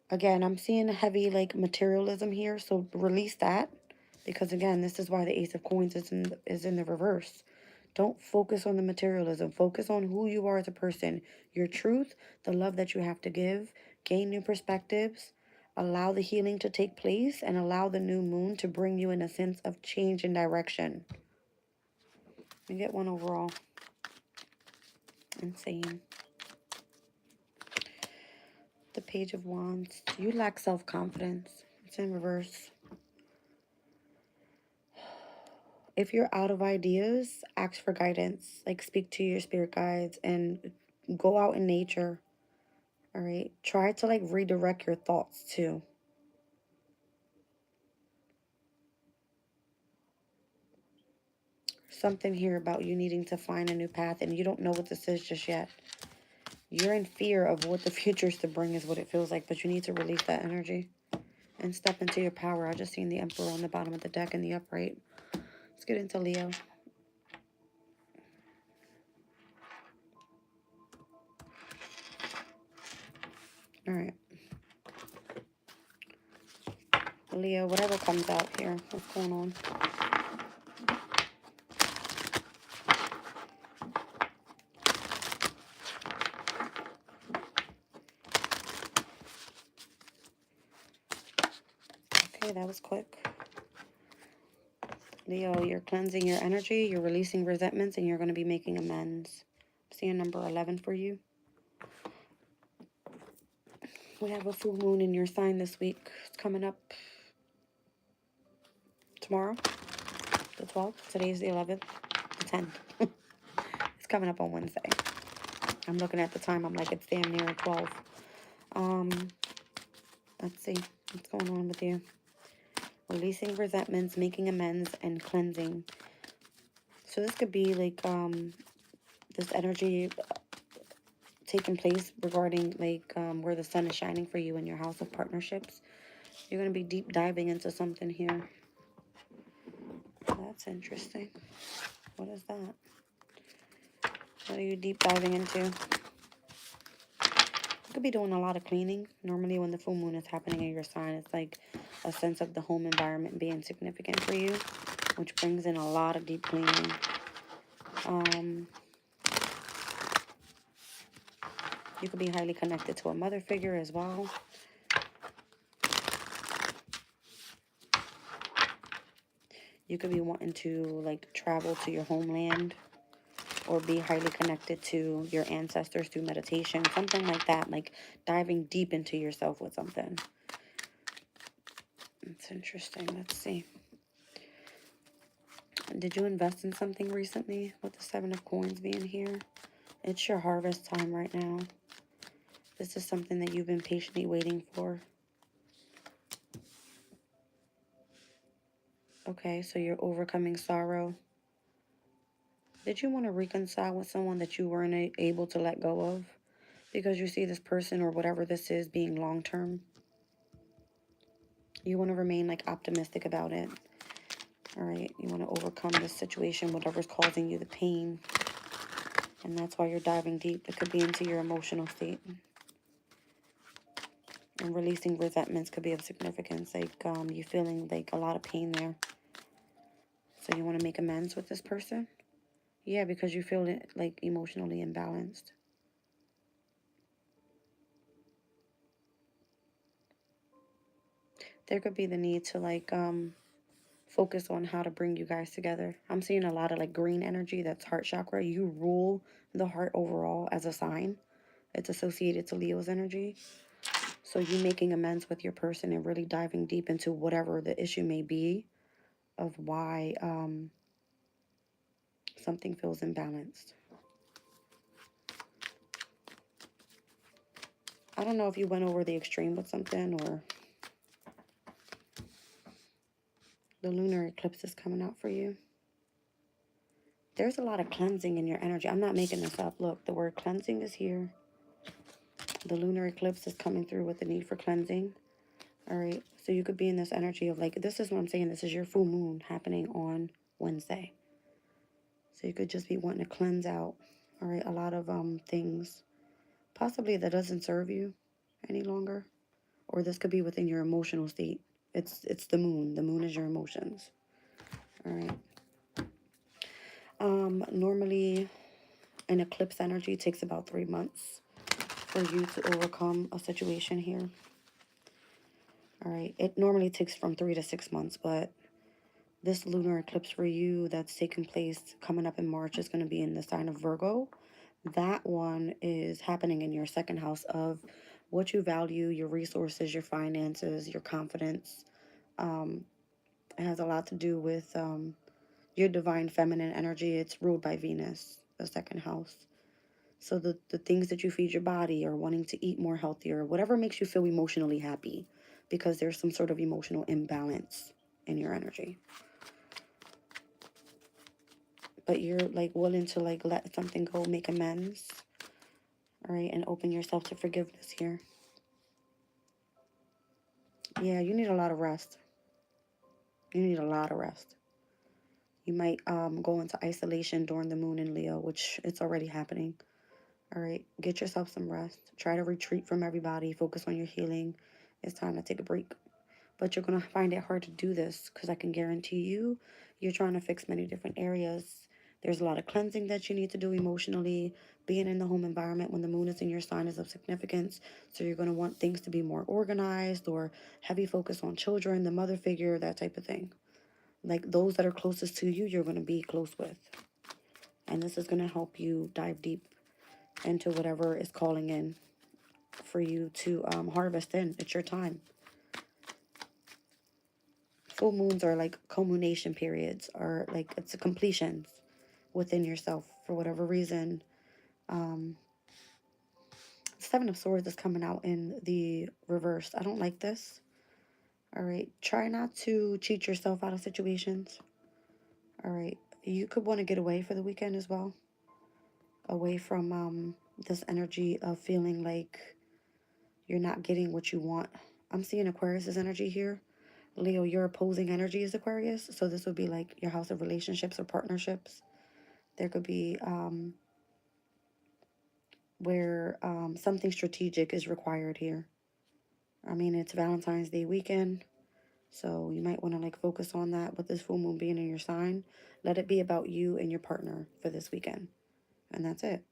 Again, I'm seeing heavy like materialism here. So release that. Because again, this is why the Ace of Coins is in the reverse. Don't focus on the materialism. Focus on who you are as a person. Your truth, the love that you have to give. Gain new perspectives. Allow the healing to take place. And allow the new moon to bring you in a sense of change and direction. We get one overall. Insane. The Page of Wands. You lack self-confidence. It's in reverse. If you're out of ideas, ask for guidance. Like, speak to your spirit guides and go out in nature. All right. Try to like redirect your thoughts too. Something here about you needing to find a new path and you don't know what this is just yet. You're in fear of what the future is to bring is what it feels like, but you need to release that energy and step into your power. I just seen the Emperor on the bottom of the deck in the upright. Let's get into Leo. All right. Leo, whatever comes out here, what's going on? Okay, that was quick. Leo, you're cleansing your energy, you're releasing resentments, and you're going to be making amends. I'm seeing number 11 for you. We have a full moon in your sign this week. It's coming up tomorrow, the 12th. Today's the 11th, the 10th. It's coming up on Wednesday. I'm looking at the time. I'm like, it's damn near 12. Let's see what's going on with you. Releasing resentments, making amends, and cleansing. So this could be like this energy taking place regarding like where the sun is shining for you in your house of partnerships. You're going to be deep diving into something here. That's interesting. What is that? What are you deep diving into? You could be doing a lot of cleaning. Normally when the full moon is happening in your sign, it's like a sense of the home environment being significant for you, which brings in a lot of deep cleaning. You could be highly connected to a mother figure as well. You could be wanting to like travel to your homeland or be highly connected to your ancestors through meditation, something like that, like diving deep into yourself with something. It's interesting. Let's see. Did you invest in something recently with the 7 of Coins being here? It's your harvest time right now. This is something that you've been patiently waiting for. Okay, so you're overcoming sorrow. Did you want to reconcile with someone that you weren't able to let go of? Because you see this person or whatever this is being long-term. You want to remain like optimistic about it. All right, you want to overcome this situation, whatever's causing you the pain. And that's why you're diving deep. It could be into your emotional state. And releasing resentments could be of significance. Like you feeling like a lot of pain there. So you want to make amends with this person? Yeah, because you feel it like emotionally imbalanced. There could be the need to like focus on how to bring you guys together. I'm seeing a lot of like green energy. That's heart chakra. You rule the heart overall as a sign. It's associated to Leo's energy. So you making amends with your person and really diving deep into whatever the issue may be of why something feels imbalanced. I don't know if you went over the extreme with something, or the lunar eclipse is coming out for you. There's a lot of cleansing in your energy. I'm not making this up. Look, the word cleansing is here. The lunar eclipse is coming through with the need for cleansing. All right. So you could be in this energy of like, this is what I'm saying. This is your full moon happening on Wednesday. So you could just be wanting to cleanse out, all right, a lot of things possibly that doesn't serve you any longer. Or this could be within your emotional state. It's the moon. The moon is your emotions. All right. Normally an eclipse energy takes about 3 months for you to overcome a situation here. All right. It normally takes from 3 to 6 months, but this lunar eclipse for you that's taking place coming up in March is going to be in the sign of Virgo. That one is happening in your second house of what you value, your resources, your finances, your confidence. It has a lot to do with your divine feminine energy. It's ruled by Venus, the second house. So the things that you feed your body, or wanting to eat more healthier, whatever makes you feel emotionally happy, because there's some sort of emotional imbalance in your energy. But you're like willing to like let something go, make amends, all right, and open yourself to forgiveness here. Yeah, you need a lot of rest. You need a lot of rest. You might go into isolation during the moon in Leo, which it's already happening. All right, get yourself some rest. Try to retreat from everybody. Focus on your healing. It's time to take a break. But you're going to find it hard to do this because I can guarantee you, you're trying to fix many different areas. There's a lot of cleansing that you need to do emotionally. Being in the home environment when the moon is in your sign is of significance. So you're going to want things to be more organized, or heavy focus on children, the mother figure, that type of thing. Like those that are closest to you, you're going to be close with. And this is going to help you dive deep into whatever is calling in for you to harvest in. It's your time. Full moons are like culmination periods, or like it's a completions within yourself for whatever reason. Seven of Swords is coming out in the reverse. I don't like this. All right. Try not to cheat yourself out of situations. All right. You could want to get away for the weekend as well. Away from this energy of feeling like you're not getting what you want. I'm seeing Aquarius's energy here. Leo, your opposing energy is Aquarius. So this would be like your house of relationships or partnerships. There could be where something strategic is required here. I mean, it's Valentine's Day weekend, so you might want to like focus on that with this full moon being in your sign. Let it be about you and your partner for this weekend. And that's it.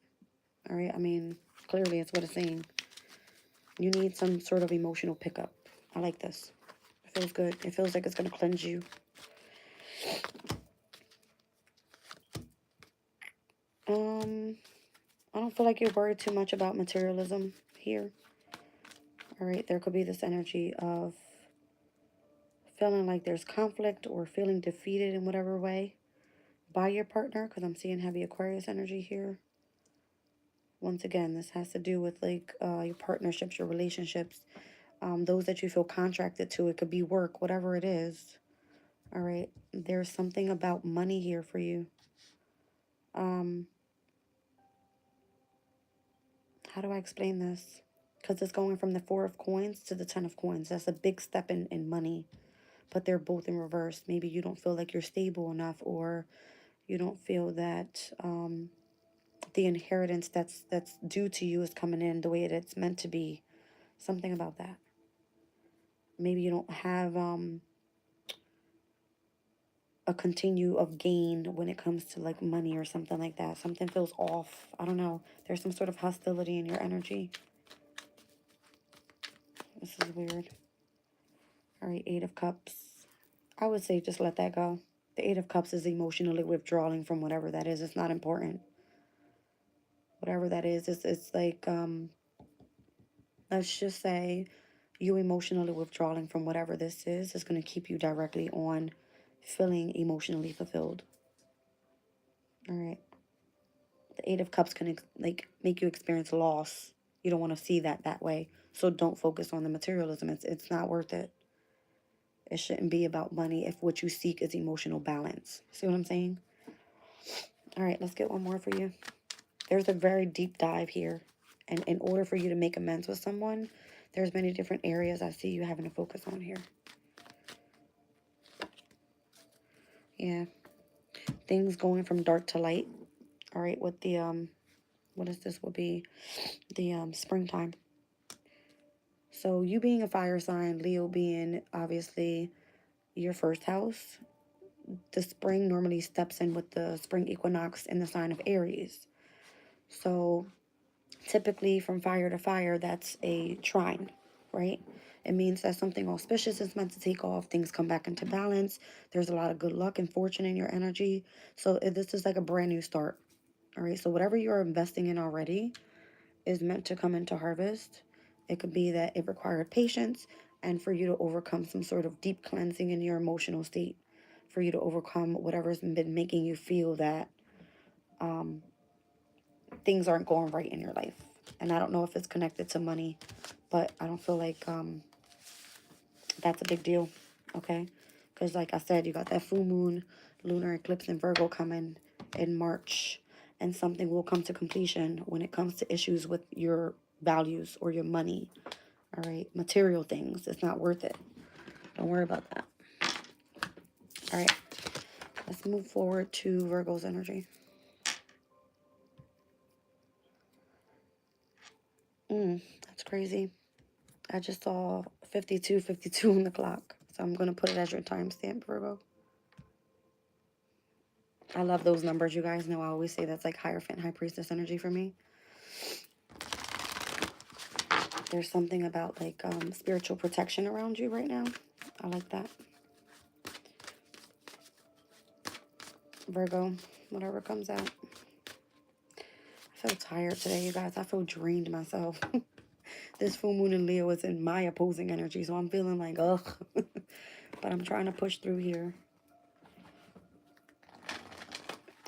All right. I mean, clearly it's what it's saying. You need some sort of emotional pickup. I like this. It feels good. It feels like it's going to cleanse you. I don't feel like you're worried too much about materialism here. All right. There could be this energy of feeling like there's conflict or feeling defeated in whatever way by your partner, because I'm seeing heavy Aquarius energy here. Once again, this has to do with like your partnerships, your relationships, those that you feel contracted to. It could be work, whatever it is. All right. There's something about money here for you. How do I explain this? Because it's going from the 4 of coins to the 10 of coins. That's a big step in money. But they're both in reverse. Maybe you don't feel like you're stable enough, or you don't feel that the inheritance that's due to you is coming in the way that it's meant to be. Something about that. Maybe you don't have a continue of gain when it comes to like money or something like that. Something feels off. I don't know. There's some sort of hostility in your energy. This is weird. All right, 8 of Cups. I would say just let that go. The 8 of Cups is emotionally withdrawing from whatever that is. It's not important. Whatever that is, it's like, let's just say you emotionally withdrawing from whatever this is going to keep you directly on feeling emotionally fulfilled. All right. The 8 of Cups can like make you experience loss. You don't want to see that way. So don't focus on the materialism. It's not worth it. It shouldn't be about money if what you seek is emotional balance. See what I'm saying? All right, let's get one more for you. There's a very deep dive here. And in order for you to make amends with someone, there's many different areas I see you having to focus on here. Yeah. Things going from dark to light. All right, with the, what is this? Will be the springtime. So you being a fire sign, Leo being obviously your first house, the spring normally steps in with the spring equinox in the sign of Aries. So typically from fire to fire, that's a trine, right? It means that something auspicious is meant to take off. Things come back into balance. There's a lot of good luck and fortune in your energy. So this is like a brand new start. All right. So whatever you're investing in already is meant to come into harvest. It could be that it required patience and for you to overcome some sort of deep cleansing in your emotional state, for you to overcome whatever's been making you feel that things aren't going right in your life. And I don't know if it's connected to money, but I don't feel like that's a big deal, okay? Because like I said, you got that full moon, lunar eclipse in Virgo coming in March, and something will come to completion when it comes to issues with your values or your money, all right? Material things, it's not worth it. Don't worry about that. All right, let's move forward to Virgo's energy. That's crazy. I just saw 52:52 on the clock. So I'm going to put it as your timestamp, Virgo. I love those numbers. You guys know I always say that's like Hierophant, High Priestess energy for me. There's something about like spiritual protection around you right now. I like that. Virgo, whatever comes out. I feel tired today, you guys. I feel drained myself. This full moon in Leo is in my opposing energy, so I'm feeling like, ugh. But I'm trying to push through here.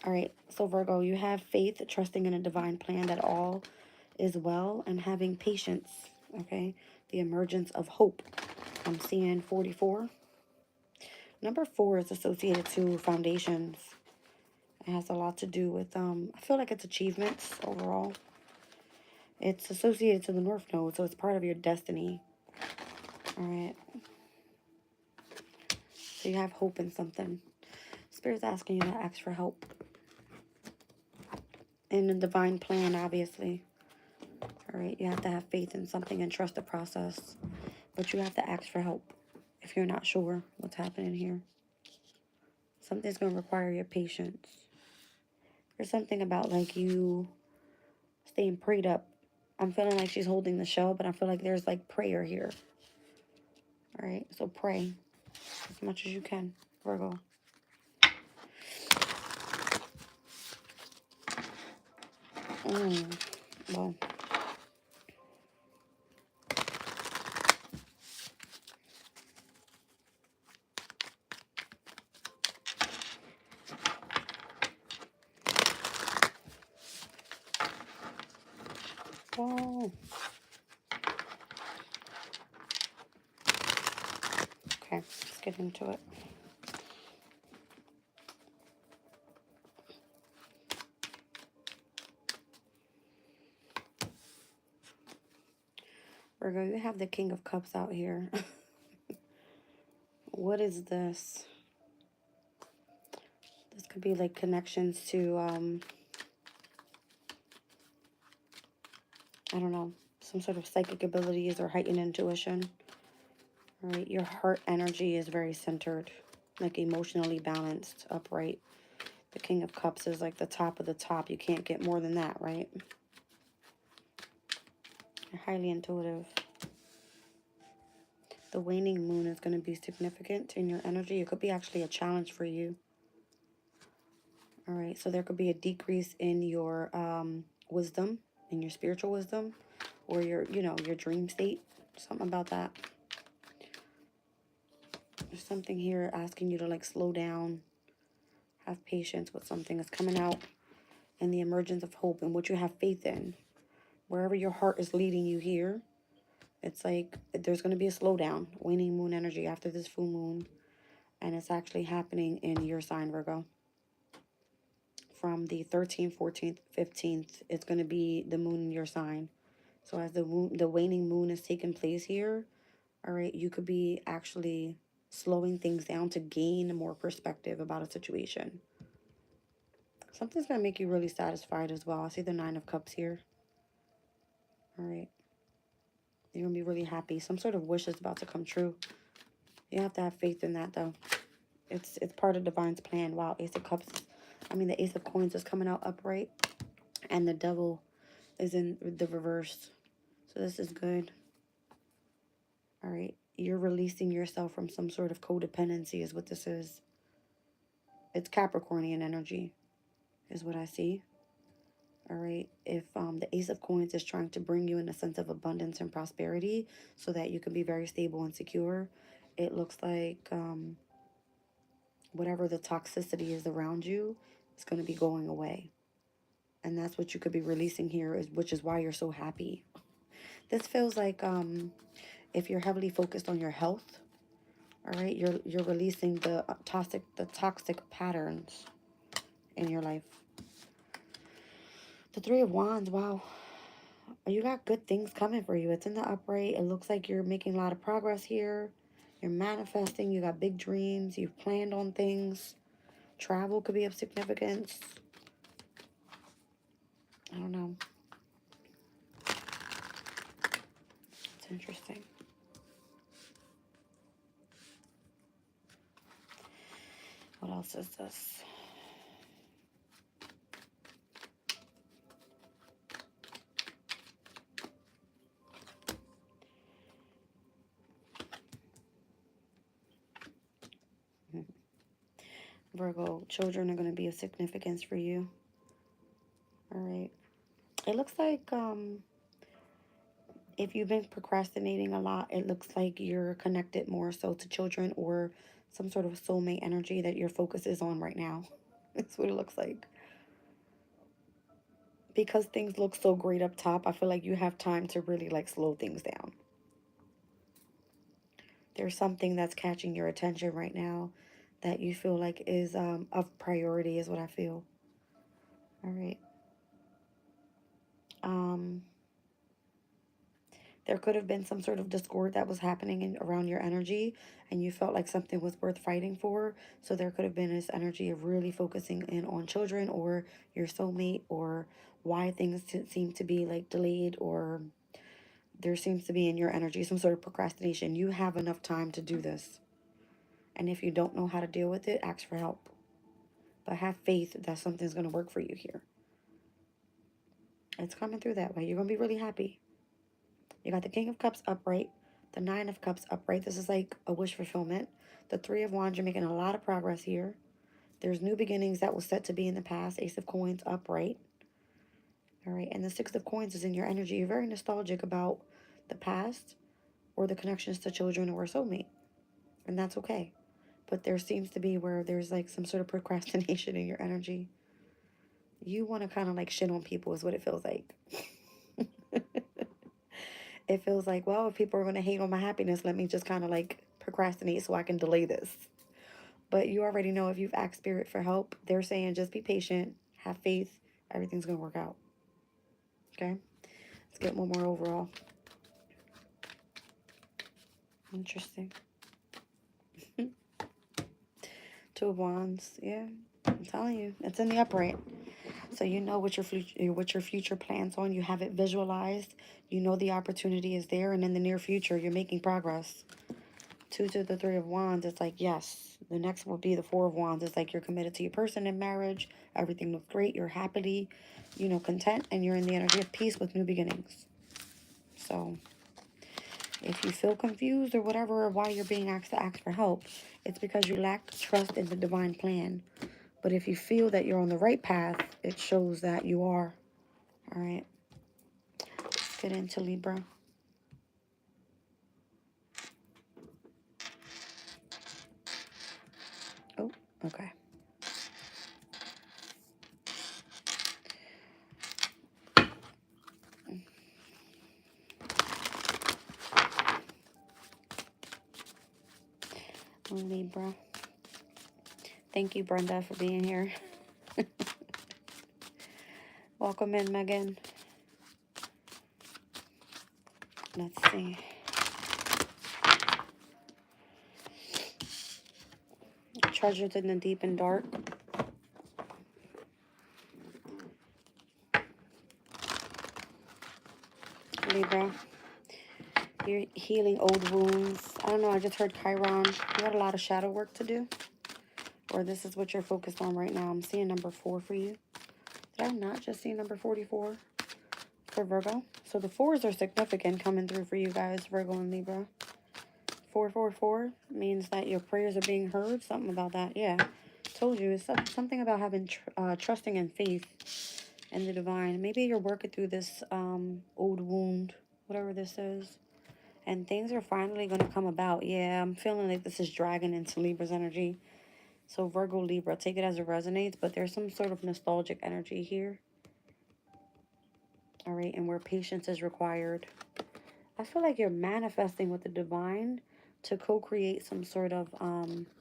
All right, so Virgo, you have faith, trusting in a divine plan that all is well, and having patience, okay? The emergence of hope. I'm seeing 44. Number 4 is associated to foundations. It has a lot to do with, I feel like it's achievements overall. It's associated to the North Node, so it's part of your destiny. All right. So you have hope in something. Spirit's asking you to ask for help. In the divine plan, obviously. All right. You have to have faith in something and trust the process. But you have to ask for help if you're not sure what's happening here. Something's going to require your patience. There's something about like you staying prayed up. I'm feeling like she's holding the shell, but I feel like there's like prayer here. All right. So pray as much as you can, Virgo. Well. Whoa. Okay, let's get into it. Virgo, you have the King of Cups out here. What is this? This could be like connections to, I don't know, some sort of psychic abilities or heightened intuition. All right, your heart energy is very centered, like emotionally balanced, upright. The King of Cups is like the top of the top. You can't get more than that, right? You're highly intuitive. The waning moon is going to be significant in your energy. It could be actually a challenge for you. All right, so there could be a decrease in your wisdom, in your spiritual wisdom, or your, you know, your dream state. Something about that. There's something here asking you to like slow down, have patience with something that's coming out, and the emergence of hope and what you have faith in. Wherever your heart is leading you here, it's like there's going to be a slowdown, waning moon energy after this full moon. And it's actually happening in your sign, Virgo. From the 13th, 14th, 15th, it's going to be the moon in your sign. So as the waning moon is taking place here, all right, you could be actually slowing things down to gain more perspective about a situation. Something's going to make you really satisfied as well. I see the 9 of Cups here. All right. You're going to be really happy. Some sort of wish is about to come true. You have to have faith in that, though. It's part of divine's plan. Wow, Ace of Cups. I mean, the Ace of Coins is coming out upright. And the Devil is in the reverse. So this is good. All right. You're releasing yourself from some sort of codependency is what this is. It's Capricornian energy is what I see. All right. If the Ace of Coins is trying to bring you in a sense of abundance and prosperity so that you can be very stable and secure, it looks like whatever the toxicity is around you is going to be going away. And that's what you could be releasing here, which is why you're so happy. This feels like if you're heavily focused on your health, all right, you're releasing the toxic patterns in your life. The 3 of Wands, wow. You got good things coming for you. It's in the upright. It looks like you're making a lot of progress here. You're manifesting. You got big dreams. You've planned on things. Travel could be of significance. I don't know. It's interesting. What else is this? Virgo, children are going to be of significance for you. All right. It looks like if you've been procrastinating a lot, it looks like you're connected more so to children or some sort of soulmate energy that your focus is on right now. That's what it looks like. Because things look so great up top, I feel like you have time to really like slow things down. There's something that's catching your attention right now that you feel like is of priority is what I feel. All right. There could have been some sort of discord that was happening around your energy and you felt like something was worth fighting for. So there could have been this energy of really focusing in on children or your soulmate or why things seem to be like delayed, or there seems to be in your energy some sort of procrastination. You have enough time to do this. And if you don't know how to deal with it, ask for help. But have faith that something's going to work for you here. It's coming through that way. You're going to be really happy. You got the King of Cups upright, the 9 of Cups upright. This is like a wish fulfillment. The 3 of Wands, you're making a lot of progress here. There's new beginnings that was set to be in the past. Ace of Coins upright. All right, and the 6 of Coins is in your energy. You're very nostalgic about the past or the connections to children or a soulmate. And that's okay. But there seems to be where there's like some sort of procrastination in your energy. You want to kind of like shit on people is what it feels like. It feels like, well, if people are going to hate on my happiness, let me just kind of like procrastinate so I can delay this. But you already know if you've asked Spirit for help, they're saying just be patient, have faith, everything's going to work out. Okay? Let's get one more overall. Interesting. Two of Wands. Yeah, I'm telling you, it's in the upright. So you know what your future plans on. You have it visualized. You know the opportunity is there, and in the near future, you're making progress. Two to the Three of Wands, it's like, yes. The next will be the Four of Wands. It's like you're committed to your person in marriage. Everything looks great. You're happily, content, and you're in the energy of peace with new beginnings. So if you feel confused or whatever, or why you're being asked to ask for help, it's because you lack trust in the divine plan. But if you feel that you're on the right path, it shows that you are. All right. Let's get into Libra. Oh, okay. Libra. Thank you, Brenda, for being here. Welcome in, Megan. Let's see. Treasures in the deep and dark. Libra. You're healing old wounds. I don't know, I just heard Chiron. You got a lot of shadow work to do. Or this is what you're focused on right now. I'm seeing number 4 for you. Did I not just see number 44 for Virgo? So the 4s are significant coming through for you guys, Virgo and Libra. 444 means that your prayers are being heard. Something about that. Yeah. Told you. It's something about having trusting and faith in the divine. Maybe you're working through this old wound, whatever this is. And things are finally going to come about. Yeah, I'm feeling like this is dragging into Libra's energy. So Virgo, Libra, take it as it resonates. But there's some sort of nostalgic energy here. All right. And where patience is required. I feel like you're manifesting with the divine to co-create some sort of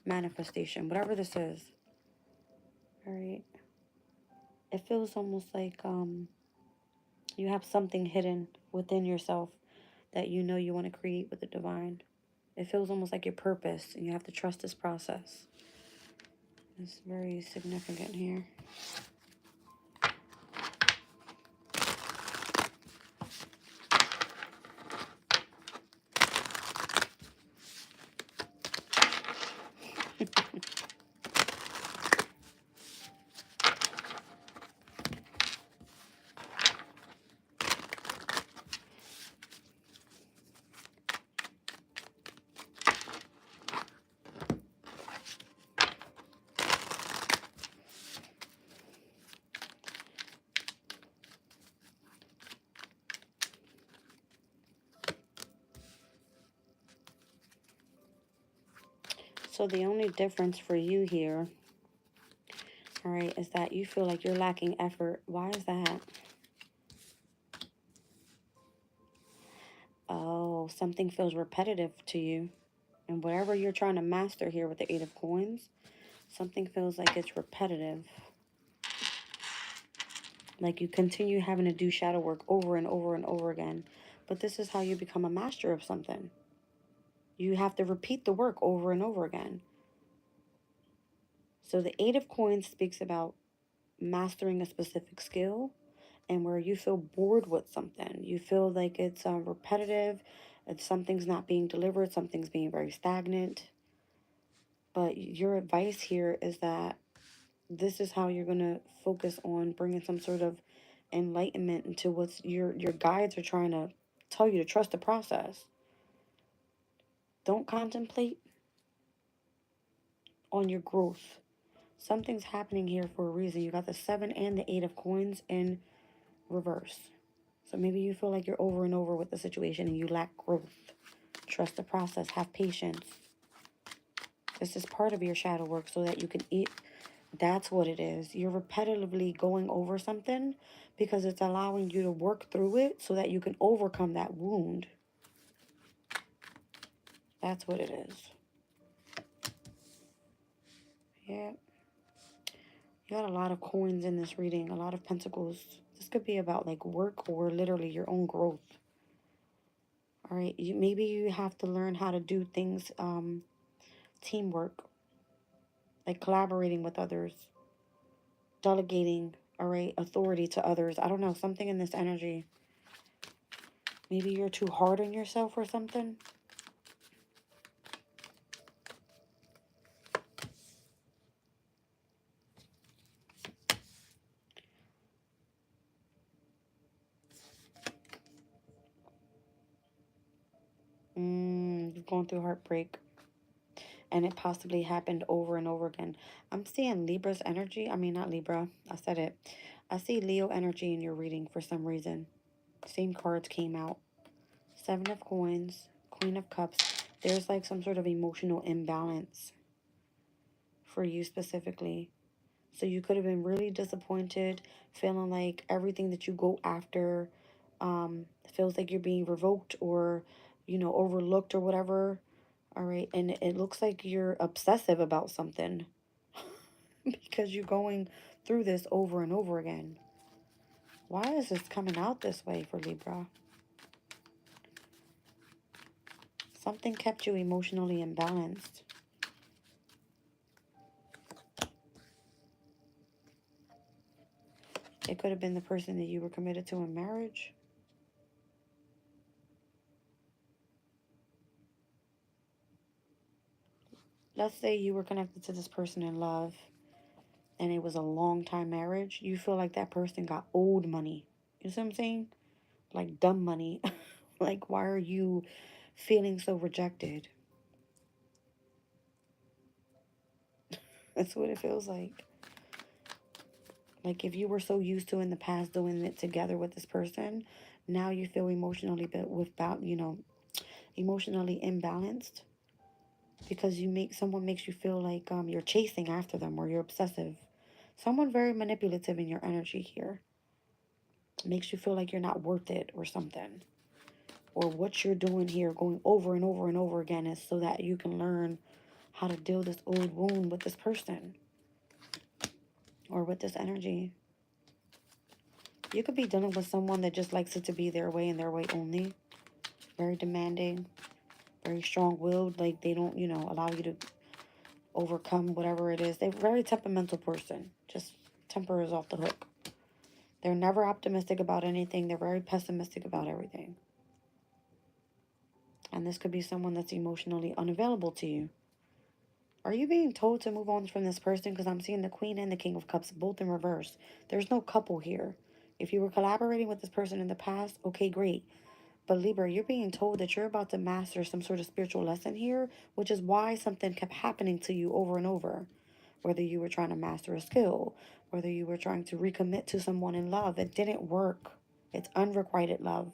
manifestation, whatever this is. All right. It feels almost like you have something hidden within yourself that you know you want to create with the divine. It feels almost like your purpose, and you have to trust this process. It's very significant here. So the only difference for you here, all right, is that you feel like you're lacking effort. Why is that? Oh, something feels repetitive to you. And whatever you're trying to master here with the Eight of Coins, something feels like it's repetitive. Like you continue having to do shadow work over and over and over again. But this is how you become a master of something. You have to repeat the work over and over again. So the Eight of Coins speaks about mastering a specific skill, and where you feel bored with something. You feel like it's repetitive, and something's not being delivered, something's being very stagnant. But your advice here is that this is how you're going to focus on bringing some sort of enlightenment into what's your guides are trying to tell you to trust the process. Don't contemplate on your growth. Something's happening here for a reason. You got the 7 and the 8 of Coins in reverse. So maybe you feel like you're over and over with the situation and you lack growth. Trust the process. Have patience. This is part of your shadow work so that you can eat. That's what it is. You're repetitively going over something because it's allowing you to work through it so that you can overcome that wound. That's what it is. Yeah. You got a lot of coins in this reading, a lot of pentacles. This could be about like work or literally your own growth. All right, maybe you have to learn how to do things, teamwork, like collaborating with others, delegating, all right, authority to others. I don't know, something in this energy. Maybe you're too hard on yourself or something. You're going through heartbreak. And it possibly happened over and over again. I'm seeing Libra's energy. I mean, not Libra. I said it. I see Leo energy in your reading for some reason. Same cards came out. Seven of Coins, Queen of Cups. There's like some sort of emotional imbalance for you specifically. So you could have been really disappointed, feeling like everything that you go after feels like you're being revoked or, you know, overlooked or whatever. All right. And it looks like you're obsessive about something because you're going through this over and over again. Why is this coming out this way for Libra? Something kept you emotionally imbalanced. It could have been the person that you were committed to in marriage. Let's say you were connected to this person in love and it was a long time marriage. You feel like that person got owed money. You know what I'm saying? Like dumb money. Like, why are you feeling so rejected? That's what it feels like. Like if you were so used to in the past doing it together with this person, now you feel emotionally emotionally imbalanced because someone makes you feel like you're chasing after them or you're obsessive. Someone very manipulative in your energy here makes you feel like you're not worth it or something. Or what you're doing here, going over and over and over again, is so that you can learn how to deal this old wound with this person or with this energy. You could be dealing with someone that just likes it to be their way and their way only. Very demanding, very strong-willed, like they don't, allow you to overcome whatever it is. They're a very temperamental person. Just temper is off the hook. They're never optimistic about anything. They're very pessimistic about everything. And this could be someone that's emotionally unavailable to you. Are you being told to move on from this person? Because I'm seeing the Queen and the King of Cups both in reverse. There's no couple here. If you were collaborating with this person in the past, okay, great. But Libra, you're being told that you're about to master some sort of spiritual lesson here, which is why something kept happening to you over and over. Whether you were trying to master a skill, whether you were trying to recommit to someone in love, it didn't work. It's unrequited love.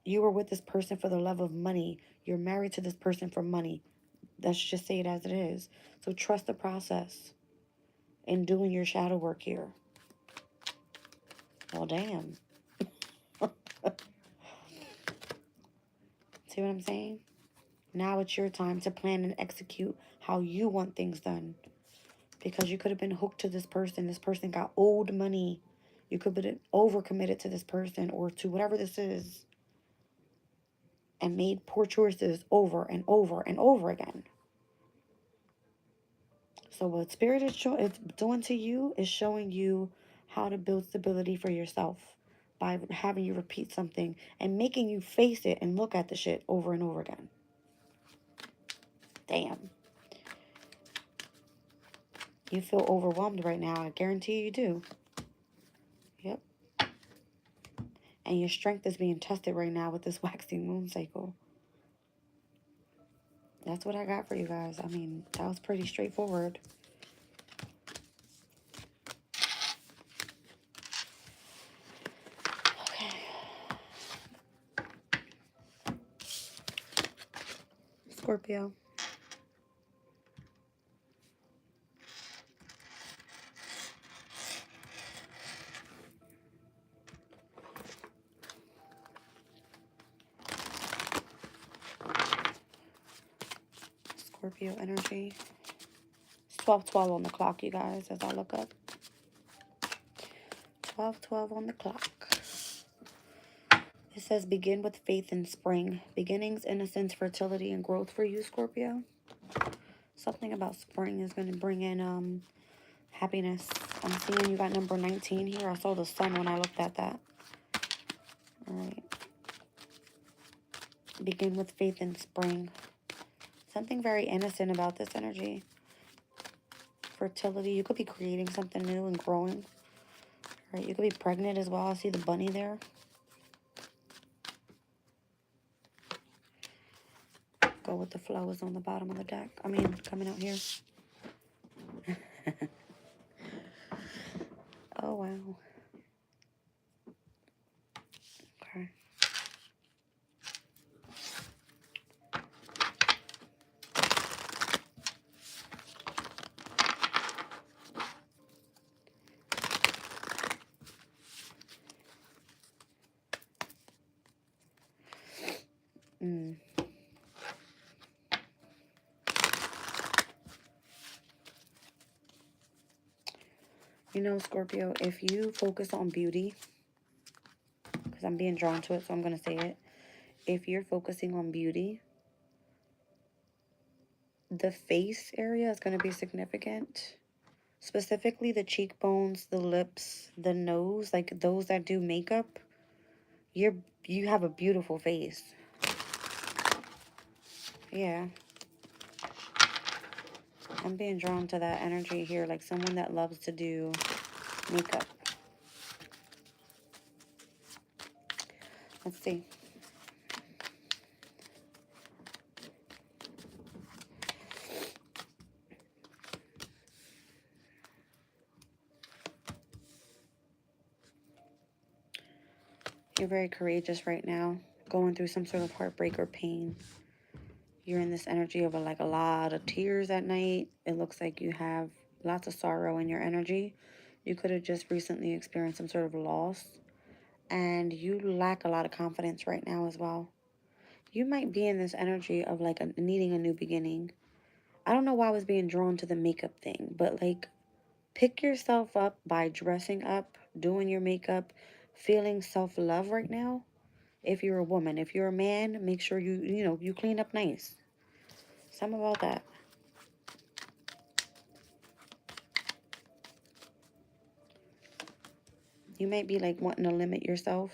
You were with this person for the love of money. You're married to this person for money. Let's just say it as it is. So trust the process in doing your shadow work here. Well, damn. See what I'm saying? Now it's your time to plan and execute how you want things done. Because you could have been hooked to this person. This person got owed money. You could have been overcommitted to this person or to whatever this is. And made poor choices over and over and over again. So what Spirit is doing to you is showing you how to build stability for yourself by having you repeat something and making you face it and look at the shit over and over again. Damn. You feel overwhelmed right now. I guarantee you do. Yep. And your strength is being tested right now with this waxing moon cycle. That's what I got for you guys. I mean, that was pretty straightforward. Okay. Scorpio. Scorpio energy. It's 12:12 on the clock, you guys, as I look up. 12:12 on the clock. It says begin with faith in spring. Beginnings, innocence, fertility, and growth for you, Scorpio. Something about spring is going to bring in happiness. I'm seeing you got number 19 here. I saw the sun when I looked at that. All right. Begin with faith in spring. Something very innocent about this energy. Fertility. You could be creating something new and growing. All right. You could be pregnant as well. I see the bunny there. Go with the flow is on the bottom of the deck. I mean, coming out here. Oh, wow. Okay. Mm. You know, Scorpio, if you focus on beauty, because I'm being drawn to it, so I'm going to say it. If you're focusing on beauty, the face area is going to be significant. Specifically the cheekbones, the lips, the nose, like those that do makeup. You have a beautiful face. Yeah. I'm being drawn to that energy here, like someone that loves to do makeup. Let's see. You're very courageous right now, going through some sort of heartbreak or pain. You're in this energy of like a lot of tears at night. It looks like you have lots of sorrow in your energy. You could have just recently experienced some sort of loss. And you lack a lot of confidence right now as well. You might be in this energy of like needing a new beginning. I don't know why I was being drawn to the makeup thing, but like pick yourself up by dressing up, doing your makeup, feeling self-love right now. If you're a woman, if you're a man, make sure you clean up nice. Something about that. You might be like wanting to limit yourself.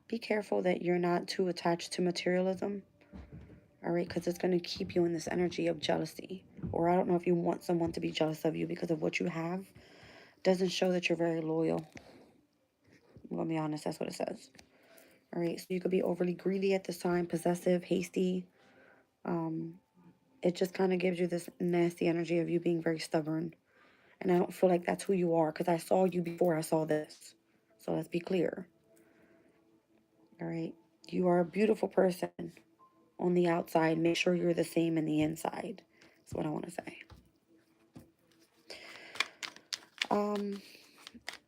Be careful that you're not too attached to materialism. All right, because it's going to keep you in this energy of jealousy. Or I don't know if you want someone to be jealous of you because of what you have. Doesn't show that you're very loyal. I'm going to be honest, that's what it says. All right, so you could be overly greedy at this time, possessive, hasty. It just kind of gives you this nasty energy of you being very stubborn. And I don't feel like that's who you are because I saw you before I saw this. So let's be clear. All right, you are a beautiful person on the outside. Make sure you're the same in the inside. That's what I want to say.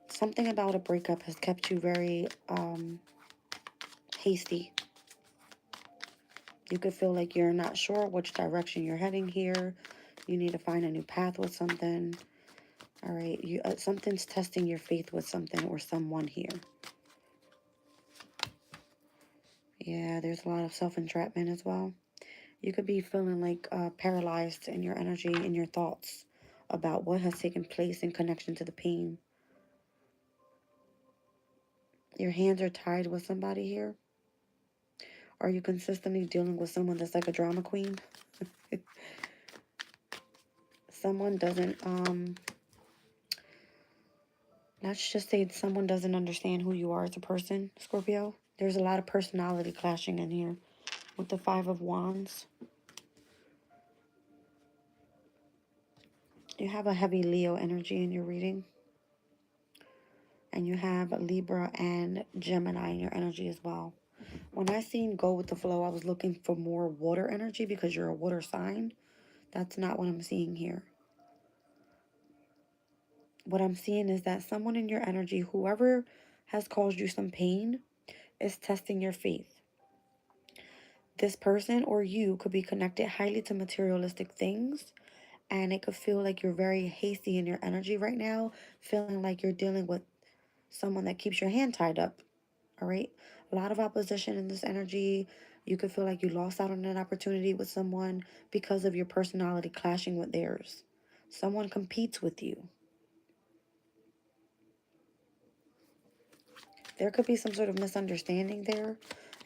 Something about a breakup has kept you very hasty. You could feel like you're not sure which direction you're heading here. You need to find a new path with something. All right, something's testing your faith with something or someone here. Yeah, there's a lot of self-entrapment as well. You could be feeling like paralyzed in your energy and your thoughts about what has taken place in connection to the pain. Your hands are tied with somebody here. Are you consistently dealing with someone that's like a drama queen? Someone doesn't, let's just say someone doesn't understand who you are as a person, Scorpio. There's a lot of personality clashing in here with the Five of Wands. You have a heavy Leo energy in your reading. And you have Libra and Gemini in your energy as well. When I seen go with the flow, I was looking for more water energy because you're a water sign. That's not what I'm seeing here. What I'm seeing is that someone in your energy, whoever has caused you some pain, is testing your faith. This person or you could be connected highly to materialistic things, and it could feel like you're very hasty in your energy right now, feeling like you're dealing with someone that keeps your hand tied up. All right. A lot of opposition in this energy. You could feel like you lost out on an opportunity with someone because of your personality clashing with theirs. Someone competes with you. There could be some sort of misunderstanding there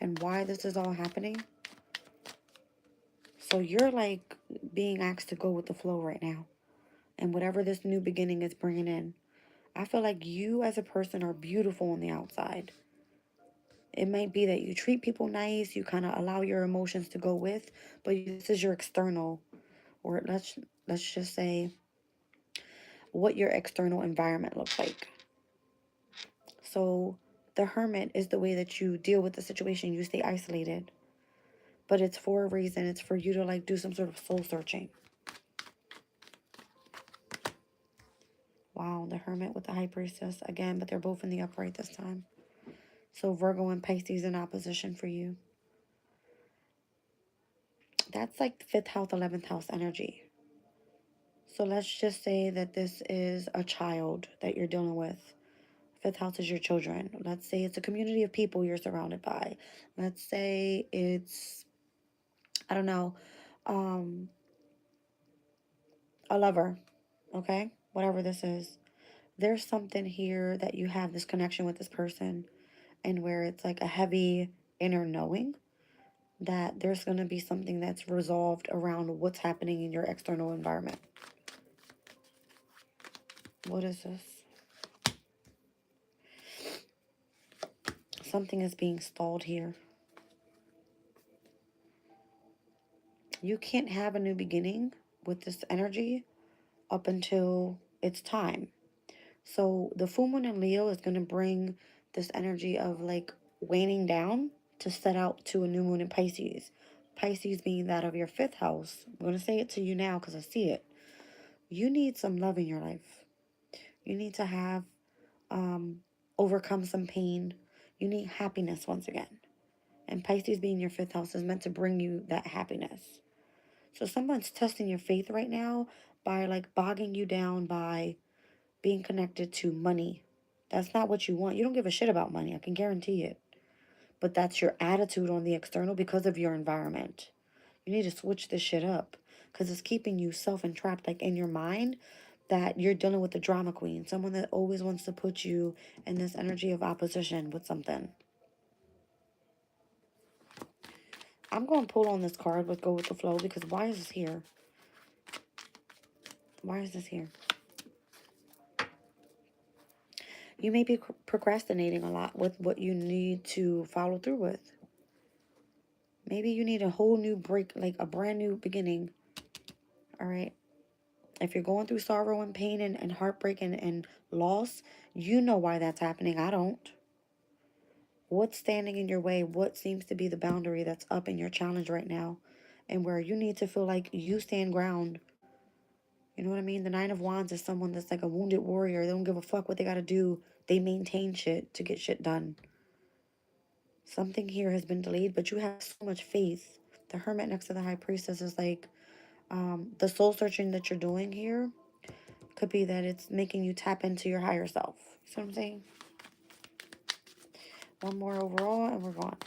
and why this is all happening. So you're like being asked to go with the flow right now. And whatever this new beginning is bringing in. I feel like you as a person are beautiful on the outside. It might be that you treat people nice, you kind of allow your emotions to go with, but this is your external, or let's just say what your external environment looks like. So the hermit is the way that you deal with the situation. You stay isolated, but it's for a reason. It's for you to like do some sort of soul searching. Wow, the hermit with the high priestess again, but they're both in the upright this time. So Virgo and Pisces in opposition for you. That's like 5th house, 11th house energy. So let's just say that this is a child that you're dealing with. 5th house is your children. Let's say it's a community of people you're surrounded by. Let's say it's, I don't know, a lover, okay? Whatever this is. There's something here that you have this connection with this person and where it's like a heavy inner knowing that there's going to be something that's resolved around what's happening in your external environment. What is this? Something is being stalled here. You can't have a new beginning with this energy up until it's time. So the full moon in Leo is going to bring this energy of like waning down to set out to a new moon in Pisces. Pisces being that of your 5th house. I'm going to say it to you now because I see it. You need some love in your life. You need to have overcome some pain. You need happiness once again. And Pisces being your 5th house is meant to bring you that happiness. So someone's testing your faith right now by like bogging you down by being connected to money. That's not what you want. You don't give a shit about money. I can guarantee it. But that's your attitude on the external because of your environment. You need to switch this shit up because it's keeping you self-entrapped like in your mind that you're dealing with the drama queen. Someone that always wants to put you in this energy of opposition with something. I'm going to pull on this card with Go With The Flow because why is this here? Why is this here? You may be procrastinating a lot with what you need to follow through with. Maybe you need a whole new break, like a brand new beginning. All right. If you're going through sorrow and pain and heartbreak and loss, you know why that's happening. I don't. What's standing in your way? What seems to be the boundary that's up in your challenge right now? And where you need to feel like you stand ground. You know what I mean? The 9 of Wands is someone that's like a wounded warrior. They don't give a fuck what they got to do. They maintain shit to get shit done. Something here has been delayed, but you have so much faith. The Hermit next to the High Priestess is like, the soul searching that you're doing here could be that it's making you tap into your higher self. You see what I'm saying? One more overall and we're gone.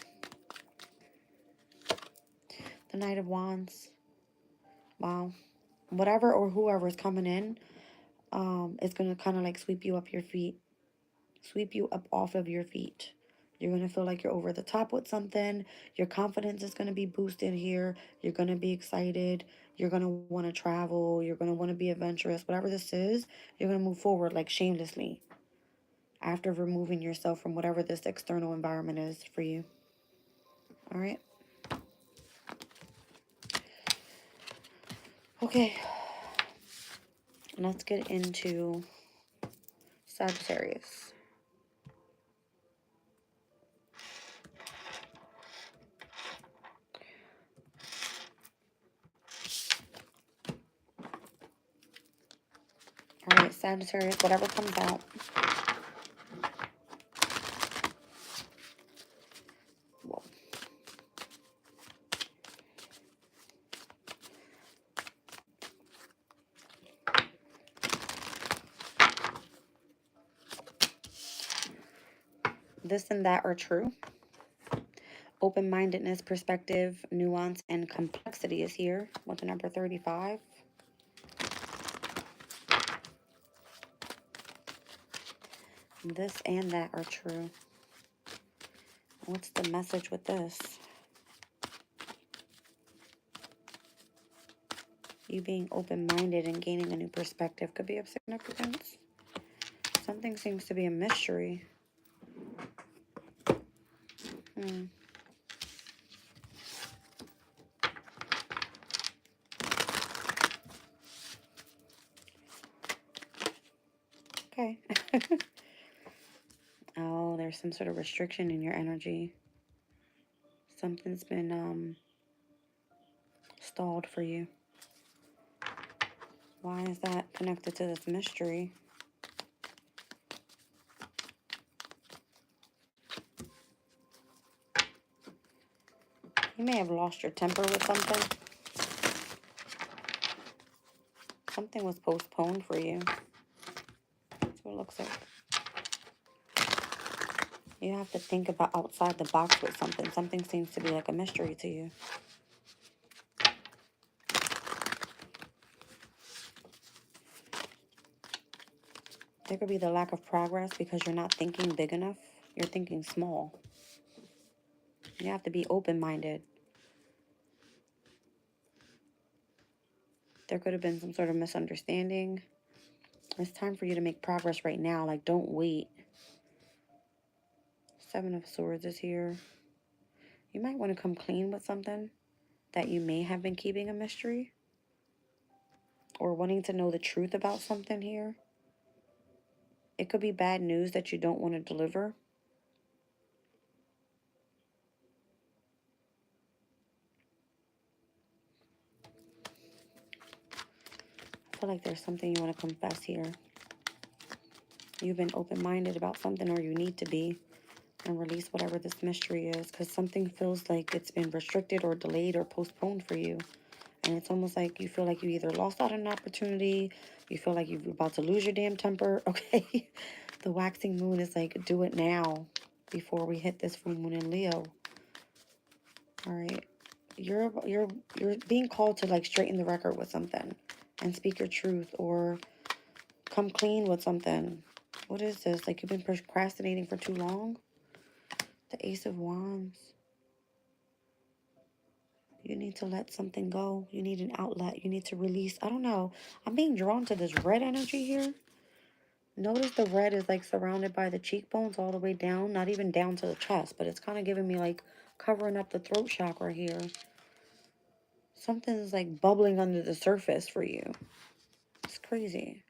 The Knight of Wands. Wow. Whatever or whoever is coming in, is going to kind of like sweep you up your feet. Sweep you up off of your feet. You're going to feel like you're over the top with something. Your confidence is going to be boosted here. You're going to be excited. You're going to want to travel. You're going to want to be adventurous. Whatever this is, you're going to move forward like shamelessly after removing yourself from whatever this external environment is for you. All right? Okay. Let's get into Sagittarius. All right, Sagittarius, whatever comes out. Whoa. This and that are true. Open-mindedness, perspective, nuance, and complexity is here with the number 35. This and that are true. What's the message with this? You being open-minded and gaining a new perspective could be of significance. Something seems to be a mystery. Okay. Oh, there's some sort of restriction in your energy. Something's been stalled for you. Why is that connected to this mystery? You may have lost your temper with something. Something was postponed for you. That's what it looks like. You have to think about outside the box with something. Something seems to be like a mystery to you. There could be the lack of progress because you're not thinking big enough. You're thinking small. You have to be open-minded. There could have been some sort of misunderstanding. It's time for you to make progress right now. Like, don't wait. 7 of Swords is here. You might want to come clean with something that you may have been keeping a mystery. Or wanting to know the truth about something here. It could be bad news that you don't want to deliver. I feel like there's something you want to confess here. You've been open-minded about something, or you need to be, and release whatever this mystery is, because something feels like it's been restricted or delayed or postponed for you. And it's almost like you feel like you either lost out on an opportunity, you feel like you're about to lose your damn temper, okay? The waxing moon is like, do it now before we hit this full moon in Leo. All right. You're being called to like straighten the record with something and speak your truth or come clean with something. What is this? Like, you've been procrastinating for too long? The Ace of Wands. You need to let something go. You need an outlet. You need to release. I don't know. I'm being drawn to this red energy here. Notice the red is like surrounded by the cheekbones all the way down. Not even down to the chest, but it's kind of giving me like covering up the throat chakra here. Something's like bubbling under the surface for you. It's crazy.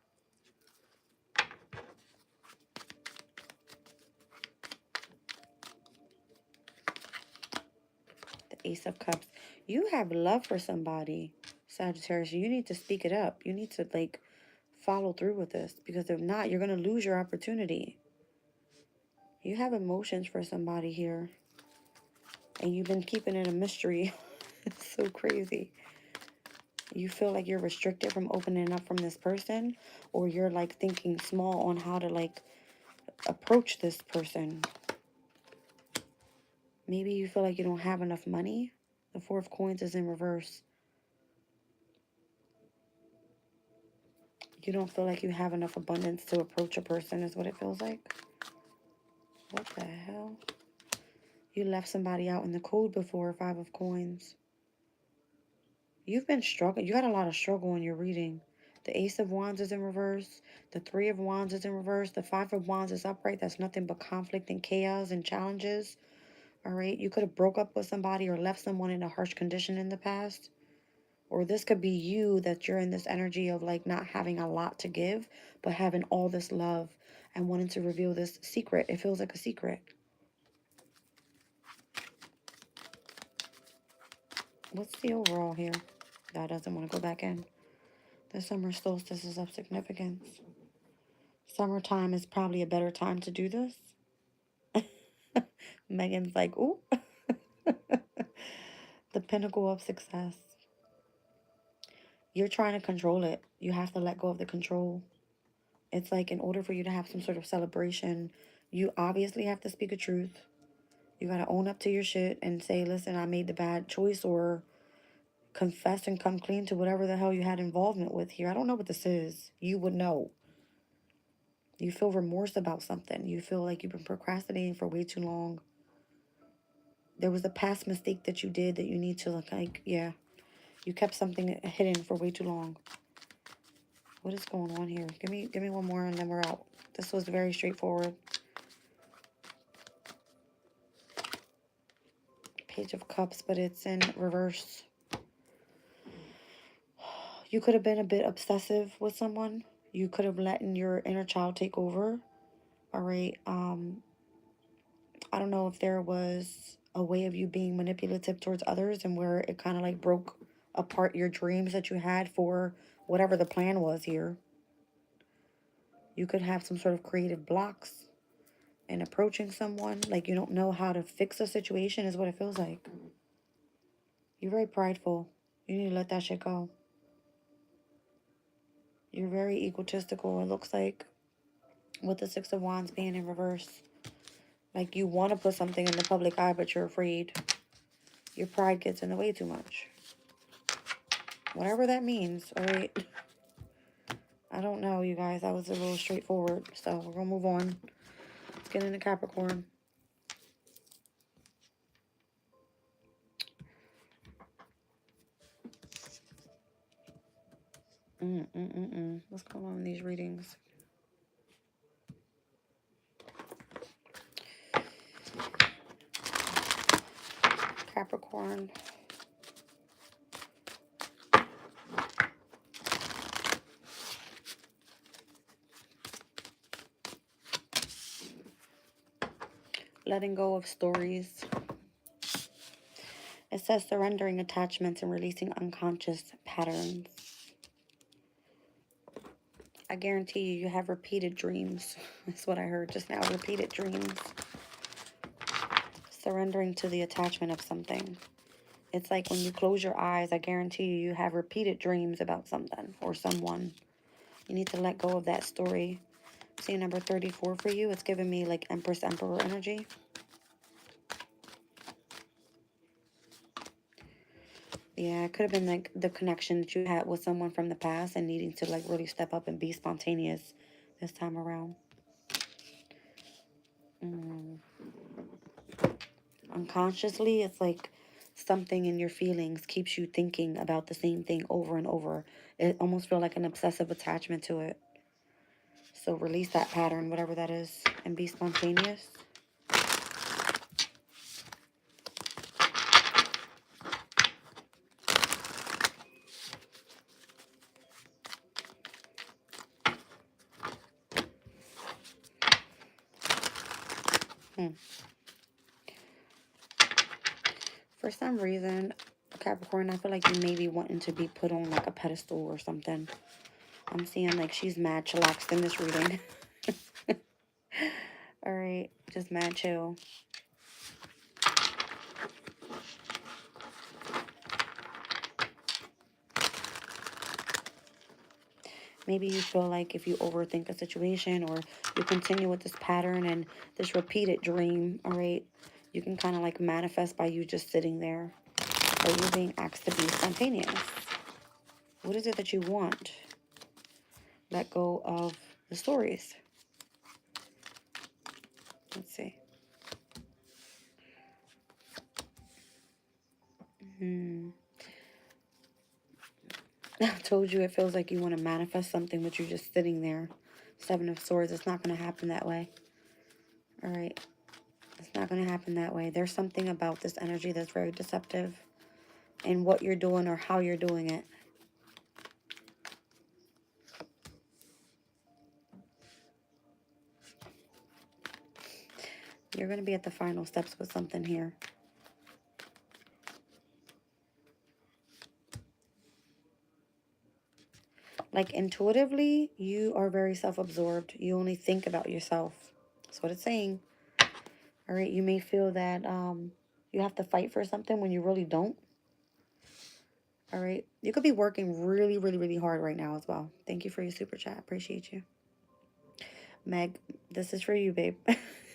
The Ace of Cups. You have love for somebody, Sagittarius. You need to speak it up. You need to like follow through with this, because if not, you're going to lose your opportunity. You have emotions for somebody here, and you've been keeping it a mystery. It's so crazy. You feel like you're restricted from opening up from this person, or you're like thinking small on how to like approach this person. Maybe you feel like you don't have enough money. The Four of Coins is in reverse. You don't feel like you have enough abundance to approach a person is what it feels like. What the hell? You left somebody out in the cold before, Five of Coins. You've been struggling. You got a lot of struggle in your reading. The Ace of Wands is in reverse. The Three of Wands is in reverse. The Five of Wands is upright. That's nothing but conflict and chaos and challenges. All right. You could have broke up with somebody or left someone in a harsh condition in the past. Or this could be you, that you're in this energy of like not having a lot to give, but having all this love and wanting to reveal this secret. It feels like a secret. What's the overall here? That doesn't want to go back in. The summer solstice is of significance. Summertime is probably a better time to do this. Megan's like, ooh. The pinnacle of success. You're trying to control it. You have to let go of the control. It's like in order for you to have some sort of celebration, You obviously have to speak a truth. You got to own up to your shit and say, listen, I made the bad choice, or confess and come clean to whatever the hell you had involvement with here. I don't know what this is. You would know. You feel remorse about something. You feel like you've been procrastinating for way too long. There was a past mistake that you did that you need to look like, yeah. You kept something hidden for way too long. What is going on here? Give me one more and then we're out. This was very straightforward. Page of Cups, but it's in reverse. You could have been a bit obsessive with someone. You could have let your inner child take over. All right. I don't know if there was a way of you being manipulative towards others and where it kind of like broke apart your dreams that you had for whatever the plan was here. You could have some sort of creative blocks in approaching someone. Like you don't know how to fix a situation is what it feels like. You're very prideful. You need to let that shit go. You're very egotistical, it looks like, with the Six of Wands being in reverse. Like you want to put something in the public eye, but you're afraid. Your pride gets in the way too much. Whatever that means, all right? I don't know, you guys. That was a little straightforward. So we're going to move on. Let's get into Capricorn. What's going on in these readings? Capricorn. Letting go of stories. It says surrendering attachments and releasing unconscious patterns. I guarantee you have repeated dreams. That's what I heard just now. Repeated dreams. Surrendering to the attachment of something. It's like when you close your eyes, I guarantee you have repeated dreams about something or someone. You need to let go of that story. See number 34 for you? It's giving me like Empress, Emperor energy. Yeah, it could have been like the connection that you had with someone from the past and needing to like really step up and be spontaneous this time around. Unconsciously, it's like something in your feelings keeps you thinking about the same thing over and over. It almost feels like an obsessive attachment to it. So release that pattern, whatever that is, and be spontaneous. For some reason, Capricorn, I feel like you may be wanting to be put on like a pedestal or something. I'm seeing like she's mad chillaxed in this reading. All right, just mad chill. Maybe you feel like if you overthink a situation or you continue with this pattern and this repeated dream, all right, you can kind of like manifest by you just sitting there or you being asked to be spontaneous. What is it that you want? Let go of the stories. Let's see. I told you it feels like you want to manifest something, but you're just sitting there. Seven of Swords. It's not going to happen that way. All right. It's not going to happen that way. There's something about this energy that's very deceptive in what you're doing or how you're doing it. You're going to be at the final steps with something here. Like intuitively, you are very self-absorbed. You only think about yourself. That's what it's saying. All right. You may feel that you have to fight for something when you really don't. All right. You could be working really, really, really hard right now as well. Thank you for your super chat. Appreciate you. Meg, this is for you, babe.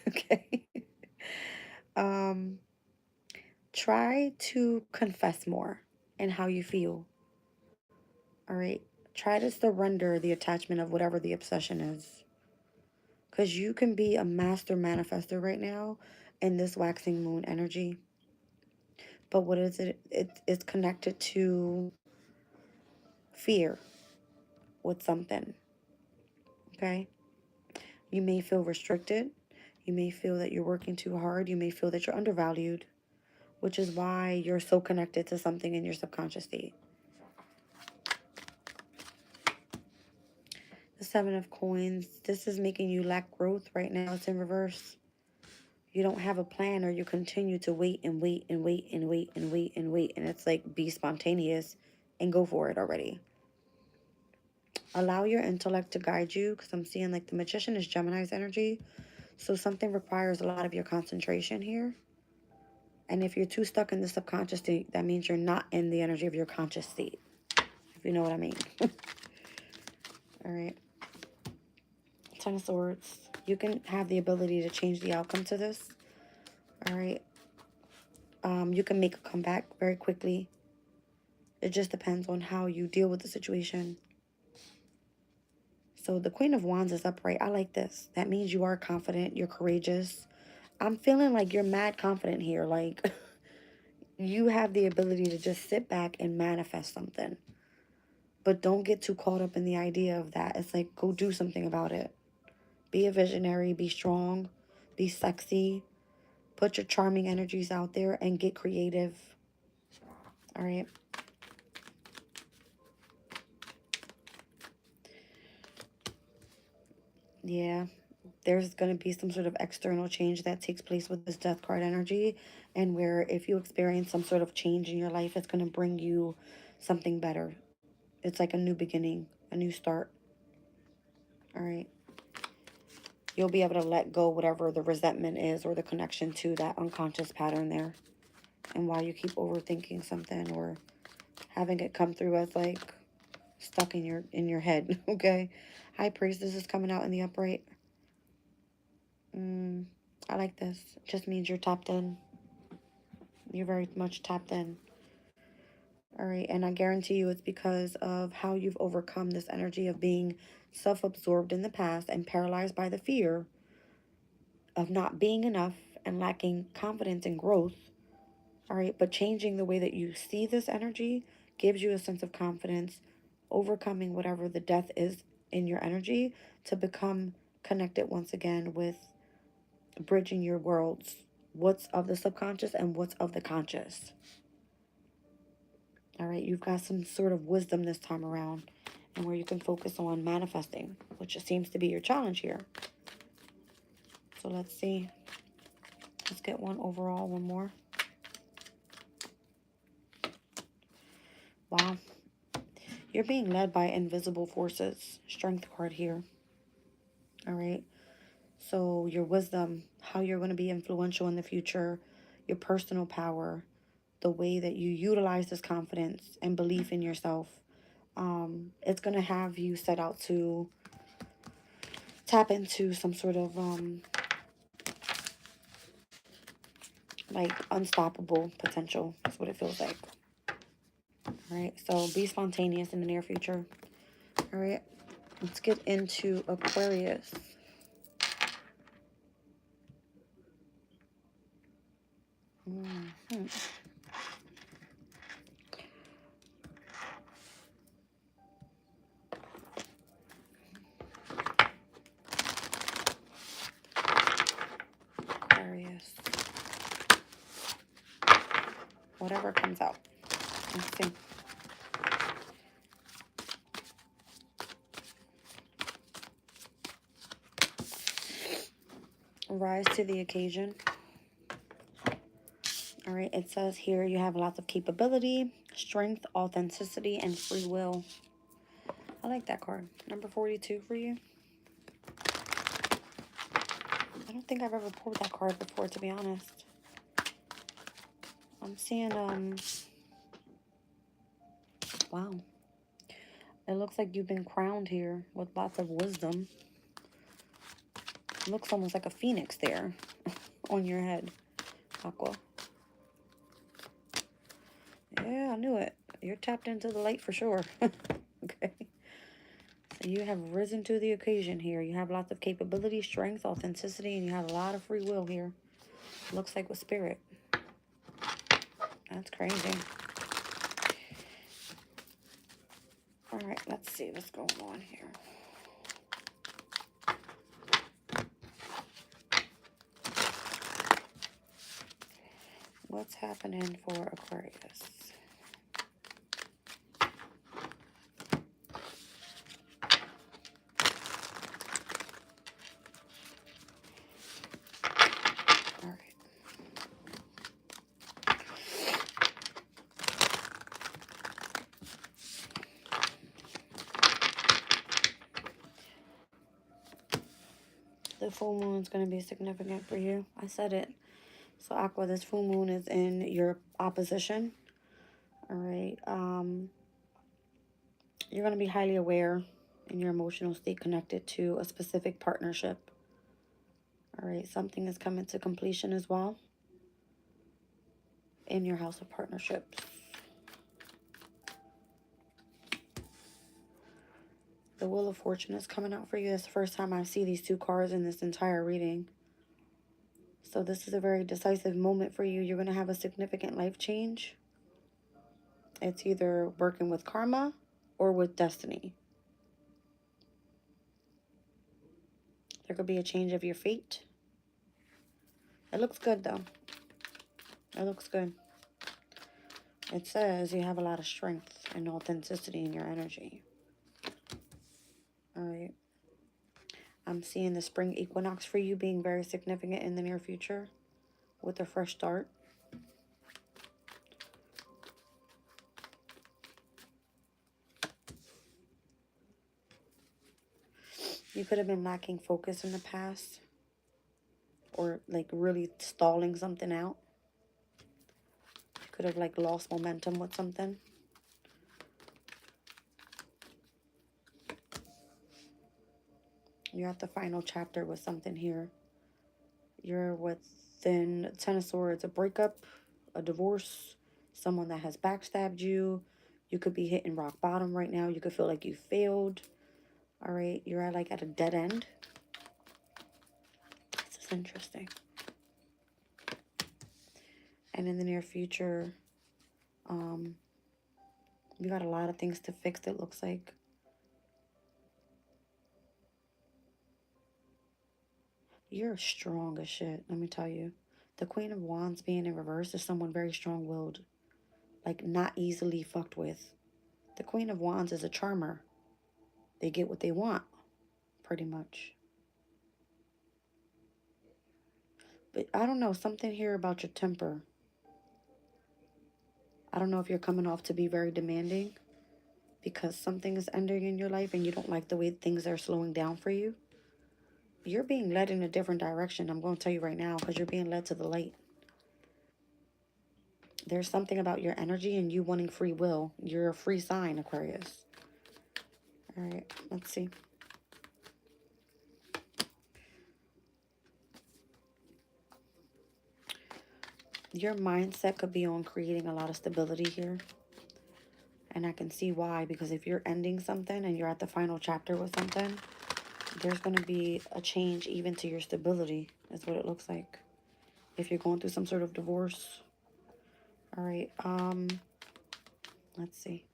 Okay. Um, Try to confess more in how you feel. All right. Try to surrender the attachment of whatever the obsession is. Because you can be a master manifester right now in this waxing moon energy. But what is it? It's connected to fear with something. Okay. You may feel restricted. You may feel that you're working too hard. You may feel that you're undervalued, which is why you're so connected to something in your subconscious state. The Seven of Coins, this is making you lack growth right now. It's in reverse. You don't have a plan, or you continue to wait and wait and wait and wait and wait and wait. And it's like, be spontaneous and go for it already. Allow your intellect to guide you, because I'm seeing like the Magician is Gemini's energy. So something requires a lot of your concentration here. And if you're too stuck in the subconscious state, that means you're not in the energy of your conscious state, if you know what I mean. All right. Ten of Swords. You can have the ability to change the outcome to this. All right. You can make a comeback very quickly. It just depends on how you deal with the situation. So the Queen of Wands is upright. I like this. That means you are confident. You're courageous. I'm feeling like you're mad confident here. Like, you have the ability to just sit back and manifest something. But don't get too caught up in the idea of that. It's like, go do something about it. Be a visionary. Be strong. Be sexy. Put your charming energies out there and get creative. All right. Yeah. There's going to be some sort of external change that takes place with this Death card energy. And where if you experience some sort of change in your life, it's going to bring you something better. It's like a new beginning, a new start. All right. You'll be able to let go whatever the resentment is or the connection to that unconscious pattern there. And while you keep overthinking something or having it come through as like stuck in your head, okay? High Priestess is coming out in the upright. I like this. It just means you're tapped in. You're very much tapped in. All right, and I guarantee you it's because of how you've overcome this energy of being self-absorbed in the past and paralyzed by the fear of not being enough and lacking confidence and growth. All right, but changing the way that you see this energy gives you a sense of confidence, overcoming whatever the death is in your energy to become connected once again with bridging your worlds. What's of the subconscious and what's of the conscious. All right, you've got some sort of wisdom this time around and where you can focus on manifesting, which seems to be your challenge here. So let's see. Let's get one overall, one more. Wow. You're being led by invisible forces. Strength card here. All right. So your wisdom, how you're going to be influential in the future, your personal power, the way that you utilize this confidence and belief in yourself. It's going to have you set out to tap into some sort of like unstoppable potential. That's what it feels like. All right, so be spontaneous in the near future. All right, let's get into Aquarius. Aquarius. Whatever comes out. Let's see. Rise to the occasion. All right, it says here you have lots of capability, strength, authenticity, and free will. I like that card. Number 42 for you. I don't think I've ever pulled that card before, to be honest. I'm seeing, wow. It looks like you've been crowned here with lots of wisdom. Looks almost like a phoenix there on your head, Aqua. Yeah, I knew it. You're tapped into the light for sure. Okay. So you have risen to the occasion here. You have lots of capability, strength, authenticity, and you have a lot of free will here. Looks like with spirit. That's crazy. All right, let's see what's going on here. What's happening for Aquarius? All right. The full moon is going to be significant for you. I said it. So Aqua, this full moon is in your opposition. All right. You're going to be highly aware in your emotional state connected to a specific partnership. All right. Something is coming to completion as well in your house of partnerships. The Wheel of Fortune is coming out for you. It's the first time I see these two cards in this entire reading. So this is a very decisive moment for you. You're going to have a significant life change. It's either working with karma or with destiny. There could be a change of your fate. It looks good, though. It looks good. It says you have a lot of strength and authenticity in your energy. All right. I'm seeing the spring equinox for you being very significant in the near future with a fresh start. You could have been lacking focus in the past or like really stalling something out. You could have like lost momentum with something. You're at the final chapter with something here. You're within 10 of Swords, a breakup, a divorce, someone that has backstabbed you. You could be hitting rock bottom right now. You could feel like you failed. All right, you're at like at a dead end. This is interesting. And in the near future, you got a lot of things to fix, it looks like. You're strong as shit, let me tell you. The Queen of Wands being in reverse is someone very strong-willed. Like, not easily fucked with. The Queen of Wands is a charmer. They get what they want, pretty much. But I don't know, something here about your temper. I don't know if you're coming off to be very demanding because something is ending in your life and you don't like the way things are slowing down for you. You're being led in a different direction. I'm going to tell you right now because you're being led to the light. There's something about your energy and you wanting free will. You're a free sign, Aquarius. All right, let's see. Your mindset could be on creating a lot of stability here. And I can see why, because if you're ending something and you're at the final chapter with something, there's going to be a change even to your stability, is what it looks like. If you're going through some sort of divorce. All right, let's see.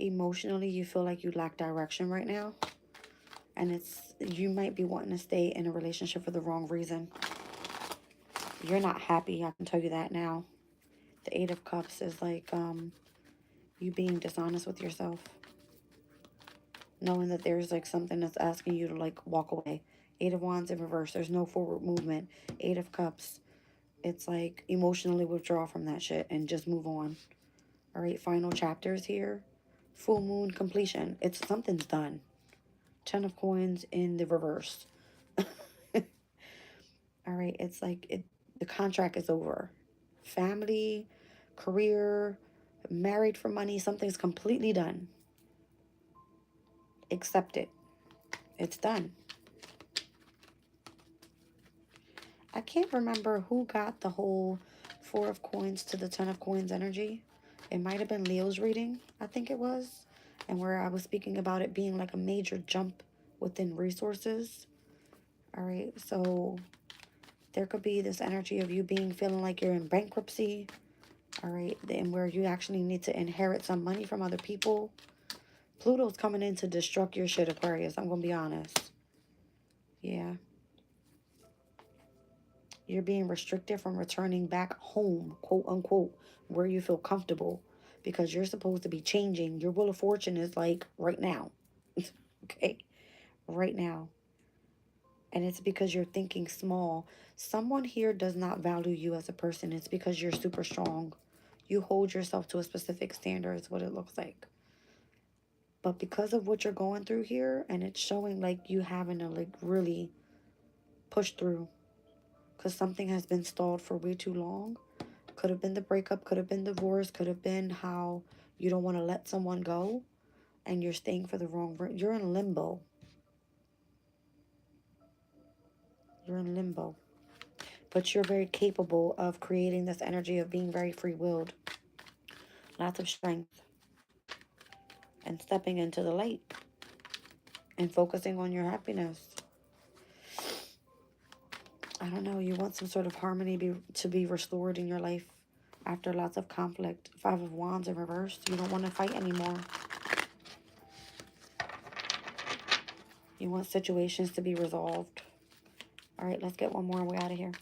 Emotionally, you feel like you lack direction right now. And you might be wanting to stay in a relationship for the wrong reason. You're not happy, I can tell you that now. The Eight of Cups is like you being dishonest with yourself. Knowing that there's like something that's asking you to like walk away. Eight of Wands in reverse. There's no forward movement. Eight of Cups. It's like emotionally withdraw from that shit and just move on. All right, final chapters here. Full moon completion. Something's done. 10 of Coins in the reverse. All right, it's like the contract is over. Family, career, married for money, something's completely done. Accept it. It's done. I can't remember who got the whole 4 of Coins to the 10 of Coins energy. It might have been Leo's reading, I think it was. And where I was speaking about it being like a major jump within resources. All right, so there could be this energy of you feeling like you're in bankruptcy. All right, and where you actually need to inherit some money from other people. Pluto's coming in to destruct your shit, Aquarius. I'm going to be honest. Yeah. You're being restricted from returning back home, quote unquote, where you feel comfortable. Because you're supposed to be changing. Your wheel of fortune is like right now. Okay? Right now. And it's because you're thinking small. Someone here does not value you as a person. It's because you're super strong. You hold yourself to a specific standard is what it looks like. But because of what you're going through here, and it's showing like you having to like really push through. Because something has been stalled for way too long. Could have been the breakup, could have been divorce, could have been how you don't want to let someone go. And you're staying for the wrong reason. You're in limbo. You're in limbo. But you're very capable of creating this energy of being very free-willed. Lots of strength. And stepping into the light. And focusing on your happiness. I don't know. You want some sort of harmony to be restored in your life. After lots of conflict. 5 of Wands in reverse. You don't want to fight anymore. You want situations to be resolved. All right, let's get one more and we're out of here.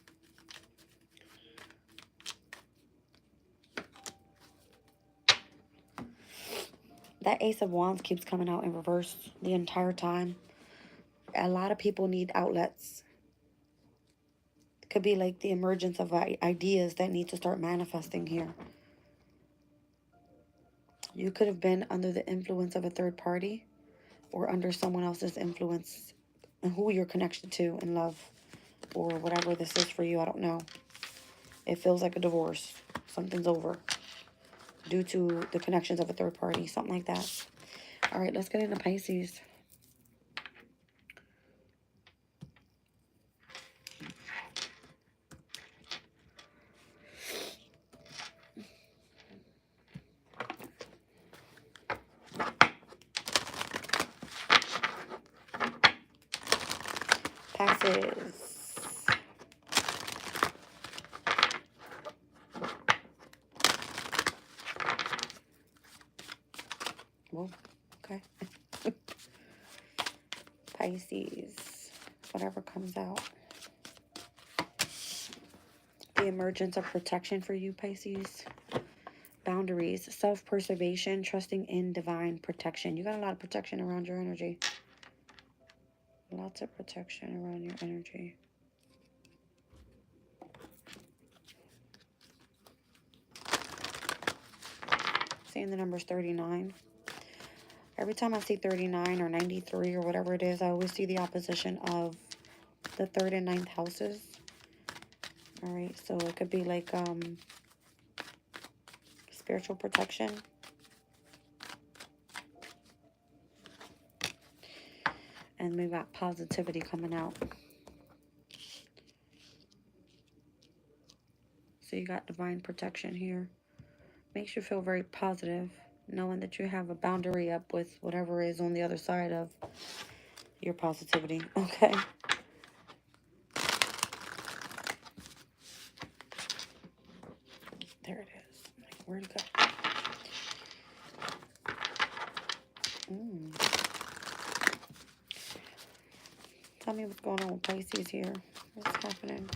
That Ace of Wands keeps coming out in reverse the entire time. A lot of people need outlets. It could be like the emergence of ideas that need to start manifesting here. You could have been under the influence of a third party or under someone else's influence and who you're connected to in love or whatever this is for you. I don't know. It feels like a divorce. Something's over due to the connections of a third party, something like that. All right, let's get into Pisces. Passes. Whoa, okay. Pisces, whatever comes out. The emergence of protection for you, Pisces. Boundaries, self-preservation, trusting in divine protection. You got a lot of protection around your energy. Lots of protection around your energy. Seeing the numbers 39. Every time I see 39 or 93 or whatever it is, I always see the opposition of the 3rd and 9th houses. All right, so it could be like spiritual protection. And we got positivity coming out. So you got divine protection here. Makes you feel very positive, knowing that you have a boundary up with whatever is on the other side of your positivity. Okay. There it is. Like, where'd it go? Tell me what's going on with Pisces here. What's happening?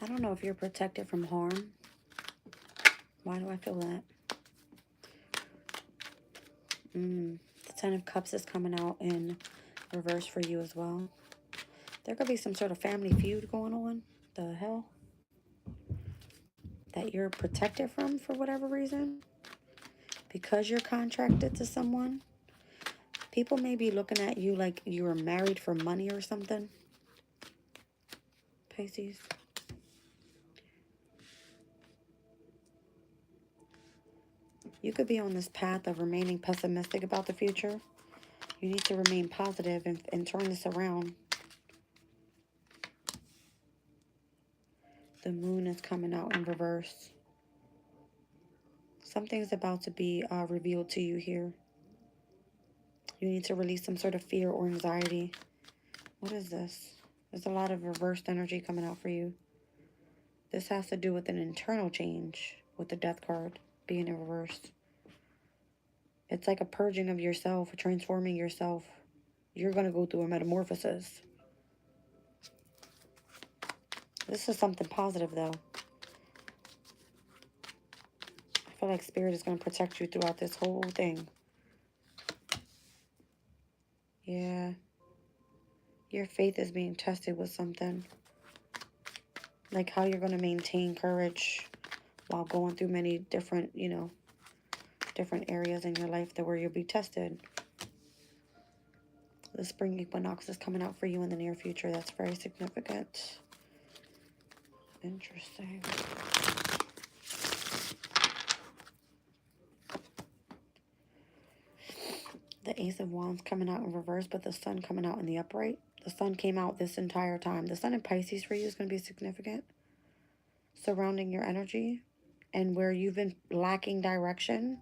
I don't know if you're protected from harm. Why do I feel that? The 10 of Cups is coming out in reverse for you as well. There could be some sort of family feud going on. The hell? that you're protected from for whatever reason, because you're contracted to someone. People may be looking at you like you were married for money or something, Pisces. You could be on this path of remaining pessimistic about the future. You need to remain positive and turn this around. The moon is coming out in reverse. Something's about to be revealed to you here. You need to release some sort of fear or anxiety. What is this? There's a lot of reversed energy coming out for you. This has to do with an internal change with the death card being in reverse. It's like a purging of yourself, transforming yourself. You're going to go through a metamorphosis. This is something positive, though. I feel like Spirit is going to protect you throughout this whole thing. Yeah. Your faith is being tested with something. Like how you're going to maintain courage while going through many different, different areas in your life that where you'll be tested. The spring equinox is coming out for you in the near future. That's very significant. Interesting. The Ace of Wands coming out in reverse, but the Sun coming out in the upright. The Sun came out this entire time. The Sun in Pisces for you is going to be significant. Surrounding your energy and where you've been lacking direction.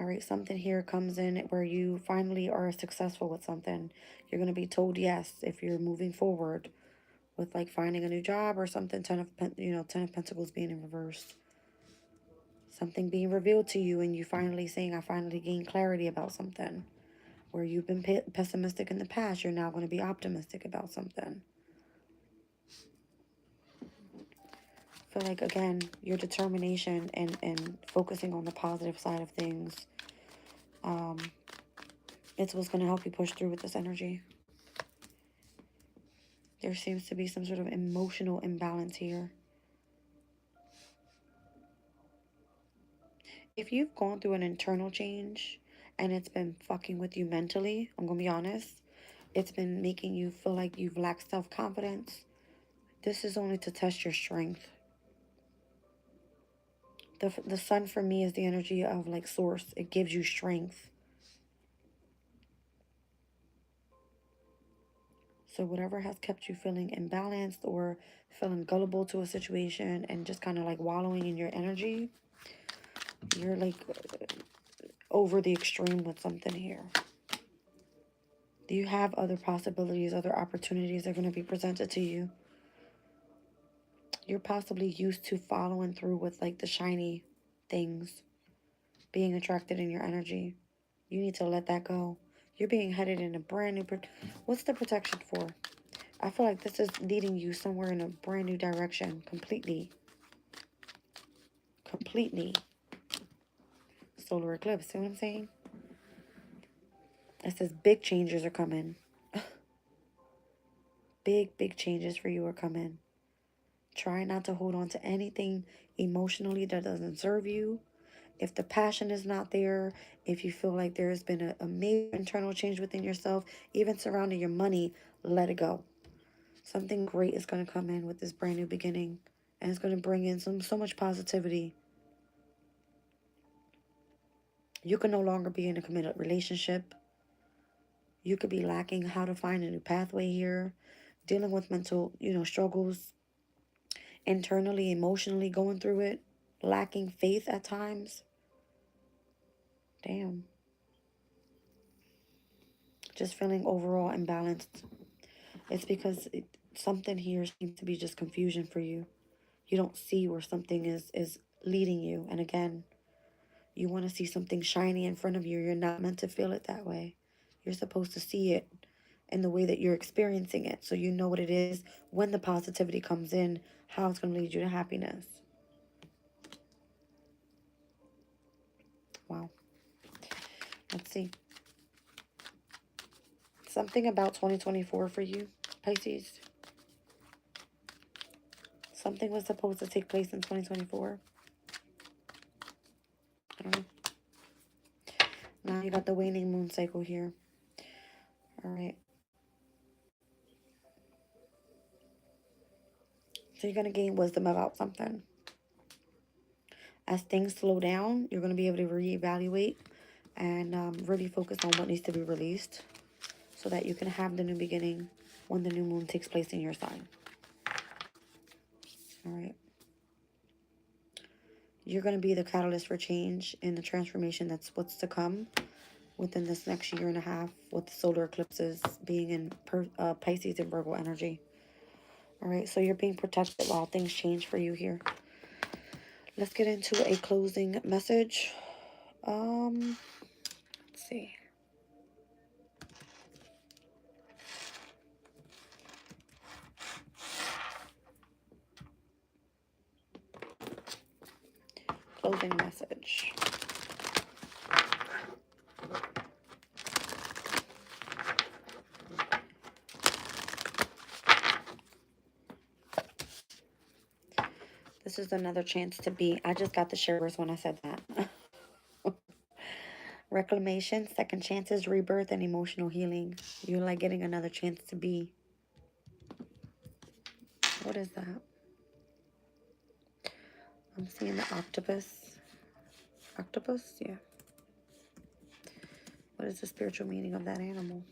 All right, something here comes in where you finally are successful with something. You're going to be told yes if you're moving forward with like finding a new job or something. Ten of Pentacles being in reverse. Something being revealed to you and you finally saying, I finally gained clarity about something. Where you've been pessimistic in the past, you're now going to be optimistic about something. I feel like, again, your determination and focusing on the positive side of things, it's what's going to help you push through with this energy. There seems to be some sort of emotional imbalance here. If you've gone through an internal change and it's been fucking with you mentally, I'm going to be honest, it's been making you feel like you've lacked self-confidence. This is only to test your strength. The Sun for me is the energy of like source. It gives you strength. So whatever has kept you feeling imbalanced or feeling gullible to a situation and just kind of like wallowing in your energy, you're like over the extreme with something here. You have other possibilities, other opportunities that are going to be presented to you. You're possibly used to following through with like the shiny things, being attracted in your energy. You need to let that go. You're being headed in a brand new... What's the protection for? I feel like this is leading you somewhere in a brand new direction. Completely. Completely. Solar eclipse. See what I'm saying? It says big changes are coming. Big changes for you are coming. Try not to hold on to anything emotionally that doesn't serve you. If the passion is not there, if you feel like there has been a major internal change within yourself, even surrounding your money, let it go. Something great is going to come in with this brand new beginning. And it's going to bring in so much positivity. You can no longer be in a committed relationship. You could be lacking how to find a new pathway here. Dealing with mental, struggles. Internally, emotionally going through it. Lacking faith at times. Damn. Just feeling overall imbalanced. It's because something here seems to be just confusion for you. You don't see where something is leading you. And again, you want to see something shiny in front of you. You're not meant to feel it that way. You're supposed to see it in the way that you're experiencing it. So you know what it is when the positivity comes in, how it's going to lead you to happiness. Wow. Let's see. Something about 2024 for you, Pisces. Something was supposed to take place in 2024. I don't know. Now you got the waning moon cycle here. All right. So you're going to gain wisdom about something. As things slow down, you're going to be able to reevaluate and really focus on what needs to be released so that you can have the new beginning when the new moon takes place in your sign. All right. You're going to be the catalyst for change and the transformation that's what's to come within this next year and a half, with the solar eclipses being in Pisces and Virgo energy. All right, so you're being protected while things change for you here. Let's get into a closing message. Let's see. Closing message. This is another chance to be. I just got the shivers when I said that. Reclamation, second chances, rebirth, and emotional healing. You're like getting another chance to be. What is that? I'm seeing the octopus. Octopus? Yeah. What is the spiritual meaning of that animal?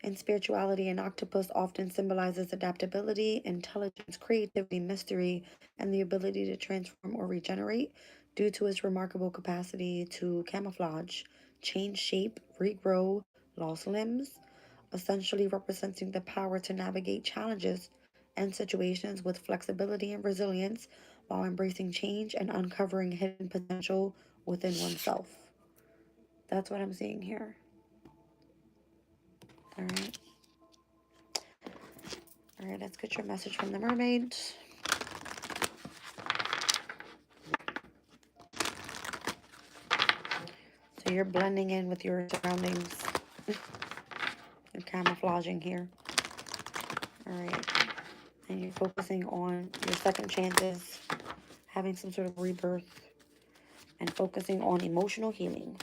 In spirituality, an octopus often symbolizes adaptability, intelligence, creativity, mystery, and the ability to transform or regenerate due to its remarkable capacity to camouflage, change shape, regrow lost limbs, essentially representing the power to navigate challenges and situations with flexibility and resilience while embracing change and uncovering hidden potential within oneself. That's what I'm seeing here. All right. All right, let's get your message from the mermaid. So you're blending in with your surroundings. You're camouflaging here. All right. And you're focusing on your second chances, having some sort of rebirth, and focusing on emotional healing.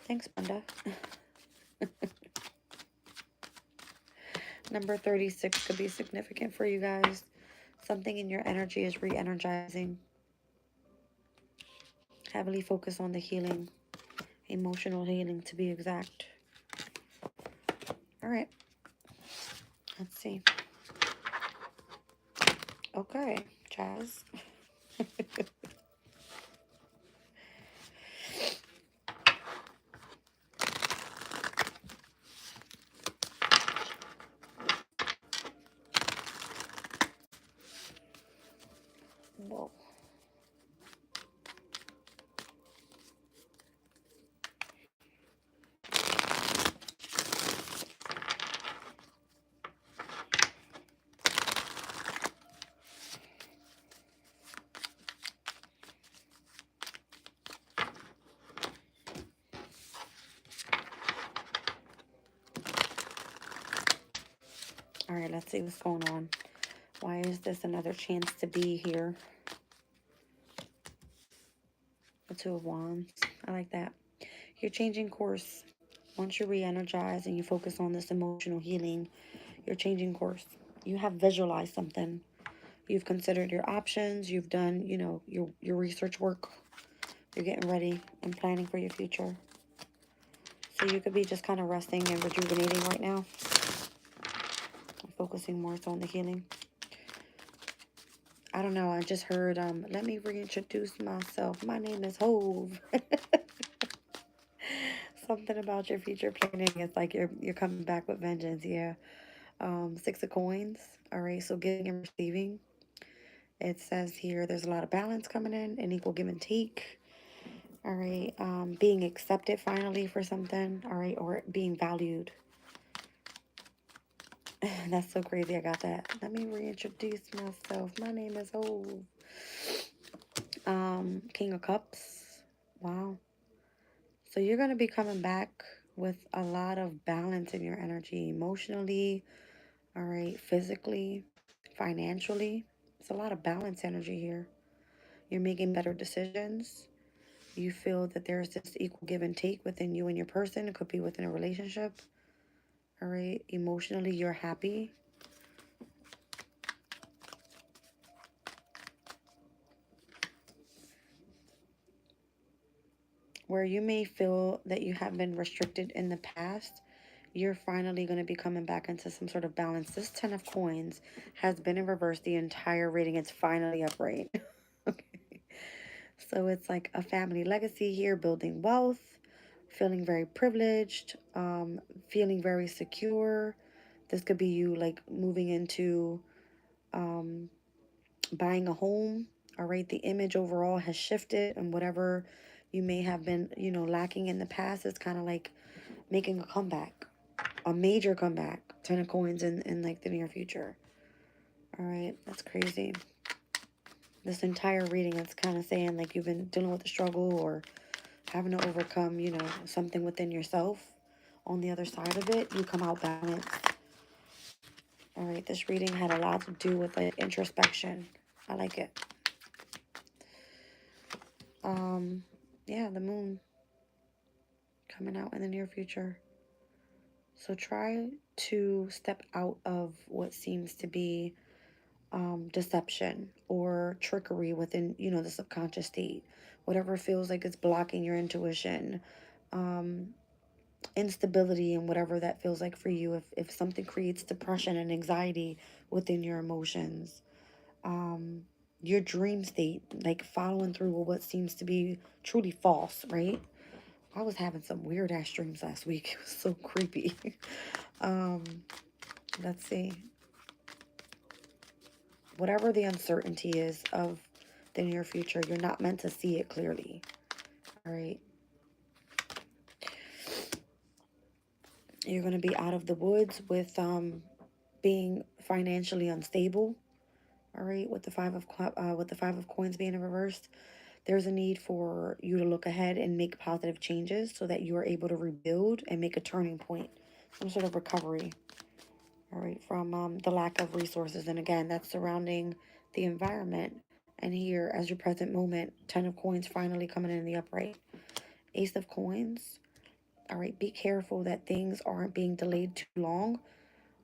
Thanks, Brenda. Number 36 could be significant for you guys. Something in your energy is re-energizing. Heavily focus on the healing. Emotional healing, to be exact. All right. Let's see. Okay, Chaz. Whoa. All right, let's see what's going on. Why is this another chance to be here? The Two of Wands. I like that. You're changing course. Once you re-energize and you focus on this emotional healing, you're changing course. You have visualized something. You've considered your options. You've done, you know, your research work. You're getting ready and planning for your future. So you could be just kind of resting and rejuvenating right now. I'm focusing more so on the healing. I don't know. I just heard, let me reintroduce myself. My name is Hove. Something about your future planning. It's like you're coming back with vengeance. Yeah. Six of Coins. All right. So giving and receiving. It says here there's a lot of balance coming in, an equal give and take. All right. Being accepted finally for something. All right. Or being valued. That's so crazy. I got that. Let me reintroduce myself. My name is Hove. King of Cups. Wow. So you're going to be coming back with a lot of balance in your energy, emotionally, all right, physically, financially. It's a lot of balance energy here. You're making better decisions. You feel that there's this equal give and take within you and your person. It could be within a relationship. All right. Emotionally, you're happy. Where you may feel that you have been restricted in the past, you're finally going to be coming back into some sort of balance. This 10 of coins has been in reverse the entire reading. It's finally upright. Okay. So it's like a family legacy here, building wealth, feeling very privileged, feeling very secure. This could be you like moving into um, buying a home. All right. The image overall has shifted, and whatever you may have been, lacking in the past is kind of like making a comeback, a major comeback. 10 of coins in like the near future. All right. That's crazy. This entire reading, it's kind of saying like you've been dealing with a struggle or having to overcome, something within yourself. On the other side of it, you come out balanced. All right, this reading had a lot to do with like introspection. I like it. Yeah, the moon coming out in the near future. So try to step out of what seems to be deception or trickery within, the subconscious state. Whatever feels like it's blocking your intuition. Instability and whatever that feels like for you. If something creates depression and anxiety within your emotions, your dream state, like following through with what seems to be truly false, right? I was having some weird ass dreams last week. It was so creepy. um, let's see. Whatever the uncertainty is of the near future, you're not meant to see it clearly. All right. You're going to be out of the woods with being financially unstable. All right, with the five of coins being in reverse, there's a need for you to look ahead and make positive changes so that you are able to rebuild and make a turning point, some sort of recovery. All right, from the lack of resources, and again, that's surrounding the environment. And here, as your present moment, 10 of coins finally coming in the upright. Ace of coins. All right, be careful that things aren't being delayed too long.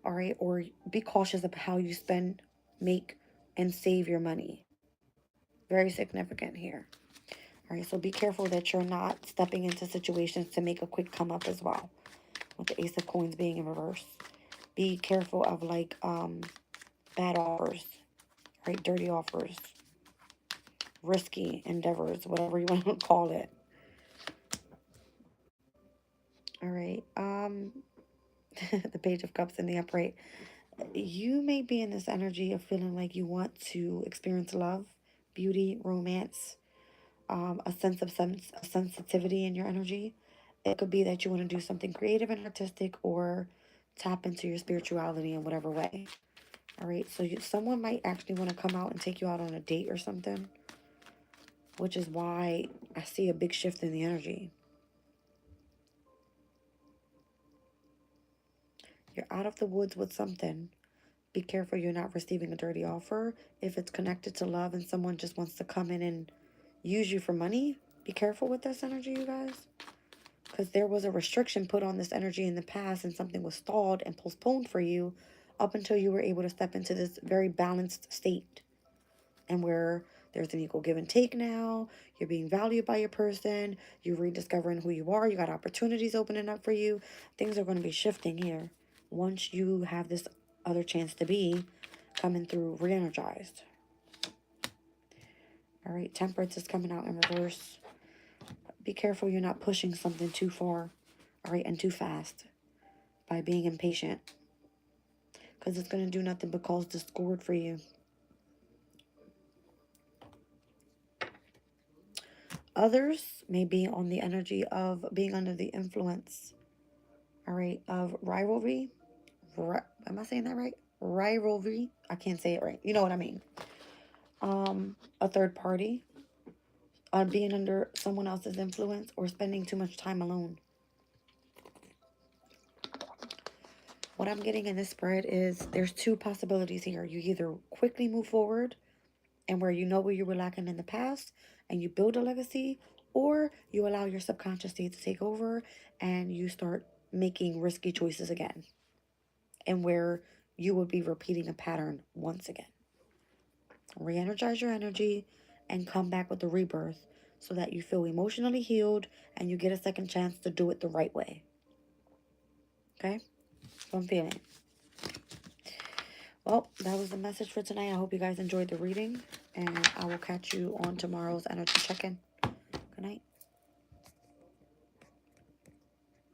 All right, or be cautious of how you spend, make, and save your money. Very significant here. All right, so be careful that you're not stepping into situations to make a quick come up as well. With the Ace of Coins being in reverse. Be careful of like bad offers, right? Dirty offers, risky endeavors, whatever you want to call it. All right. The Page of Cups in the upright. You may be in this energy of feeling like you want to experience love, beauty, romance, a sense of a sensitivity in your energy. It could be that you want to do something creative and artistic or tap into your spirituality in whatever way. All right, so someone might actually want to come out and take you out on a date or something, which is why I see a big shift in the energy. You're out of the woods with something. Be careful you're not receiving a dirty offer. If it's connected to love and someone just wants to come in and use you for money, be careful with this energy, you guys. Because there was a restriction put on this energy in the past and something was stalled and postponed for you up until you were able to step into this very balanced state. And where there's an equal give and take now, you're being valued by your person, you're rediscovering who you are, you got opportunities opening up for you. Things are going to be shifting here once you have this other chance to be coming through re-energized. All right, Temperance is coming out in reverse. Be careful you're not pushing something too far, all right, and too fast by being impatient, because it's going to do nothing but cause discord for you. Others may be on the energy of being under the influence, all right, of rivalry. Am I saying that right? Rivalry. I can't say it right. You know what I mean. A third party, being under someone else's influence, or spending too much time alone. What I'm getting in this spread is there's two possibilities here. You either quickly move forward and where you know where you were lacking in the past and you build a legacy, or you allow your subconscious state to take over and you start making risky choices again, and where you would be repeating a pattern once again. Re-energize your energy and come back with a rebirth so that you feel emotionally healed and you get a second chance to do it the right way. Okay? So I'm feeling. Well, that was the message for tonight. I hope you guys enjoyed the reading, and I will catch you on tomorrow's energy check-in. Good night.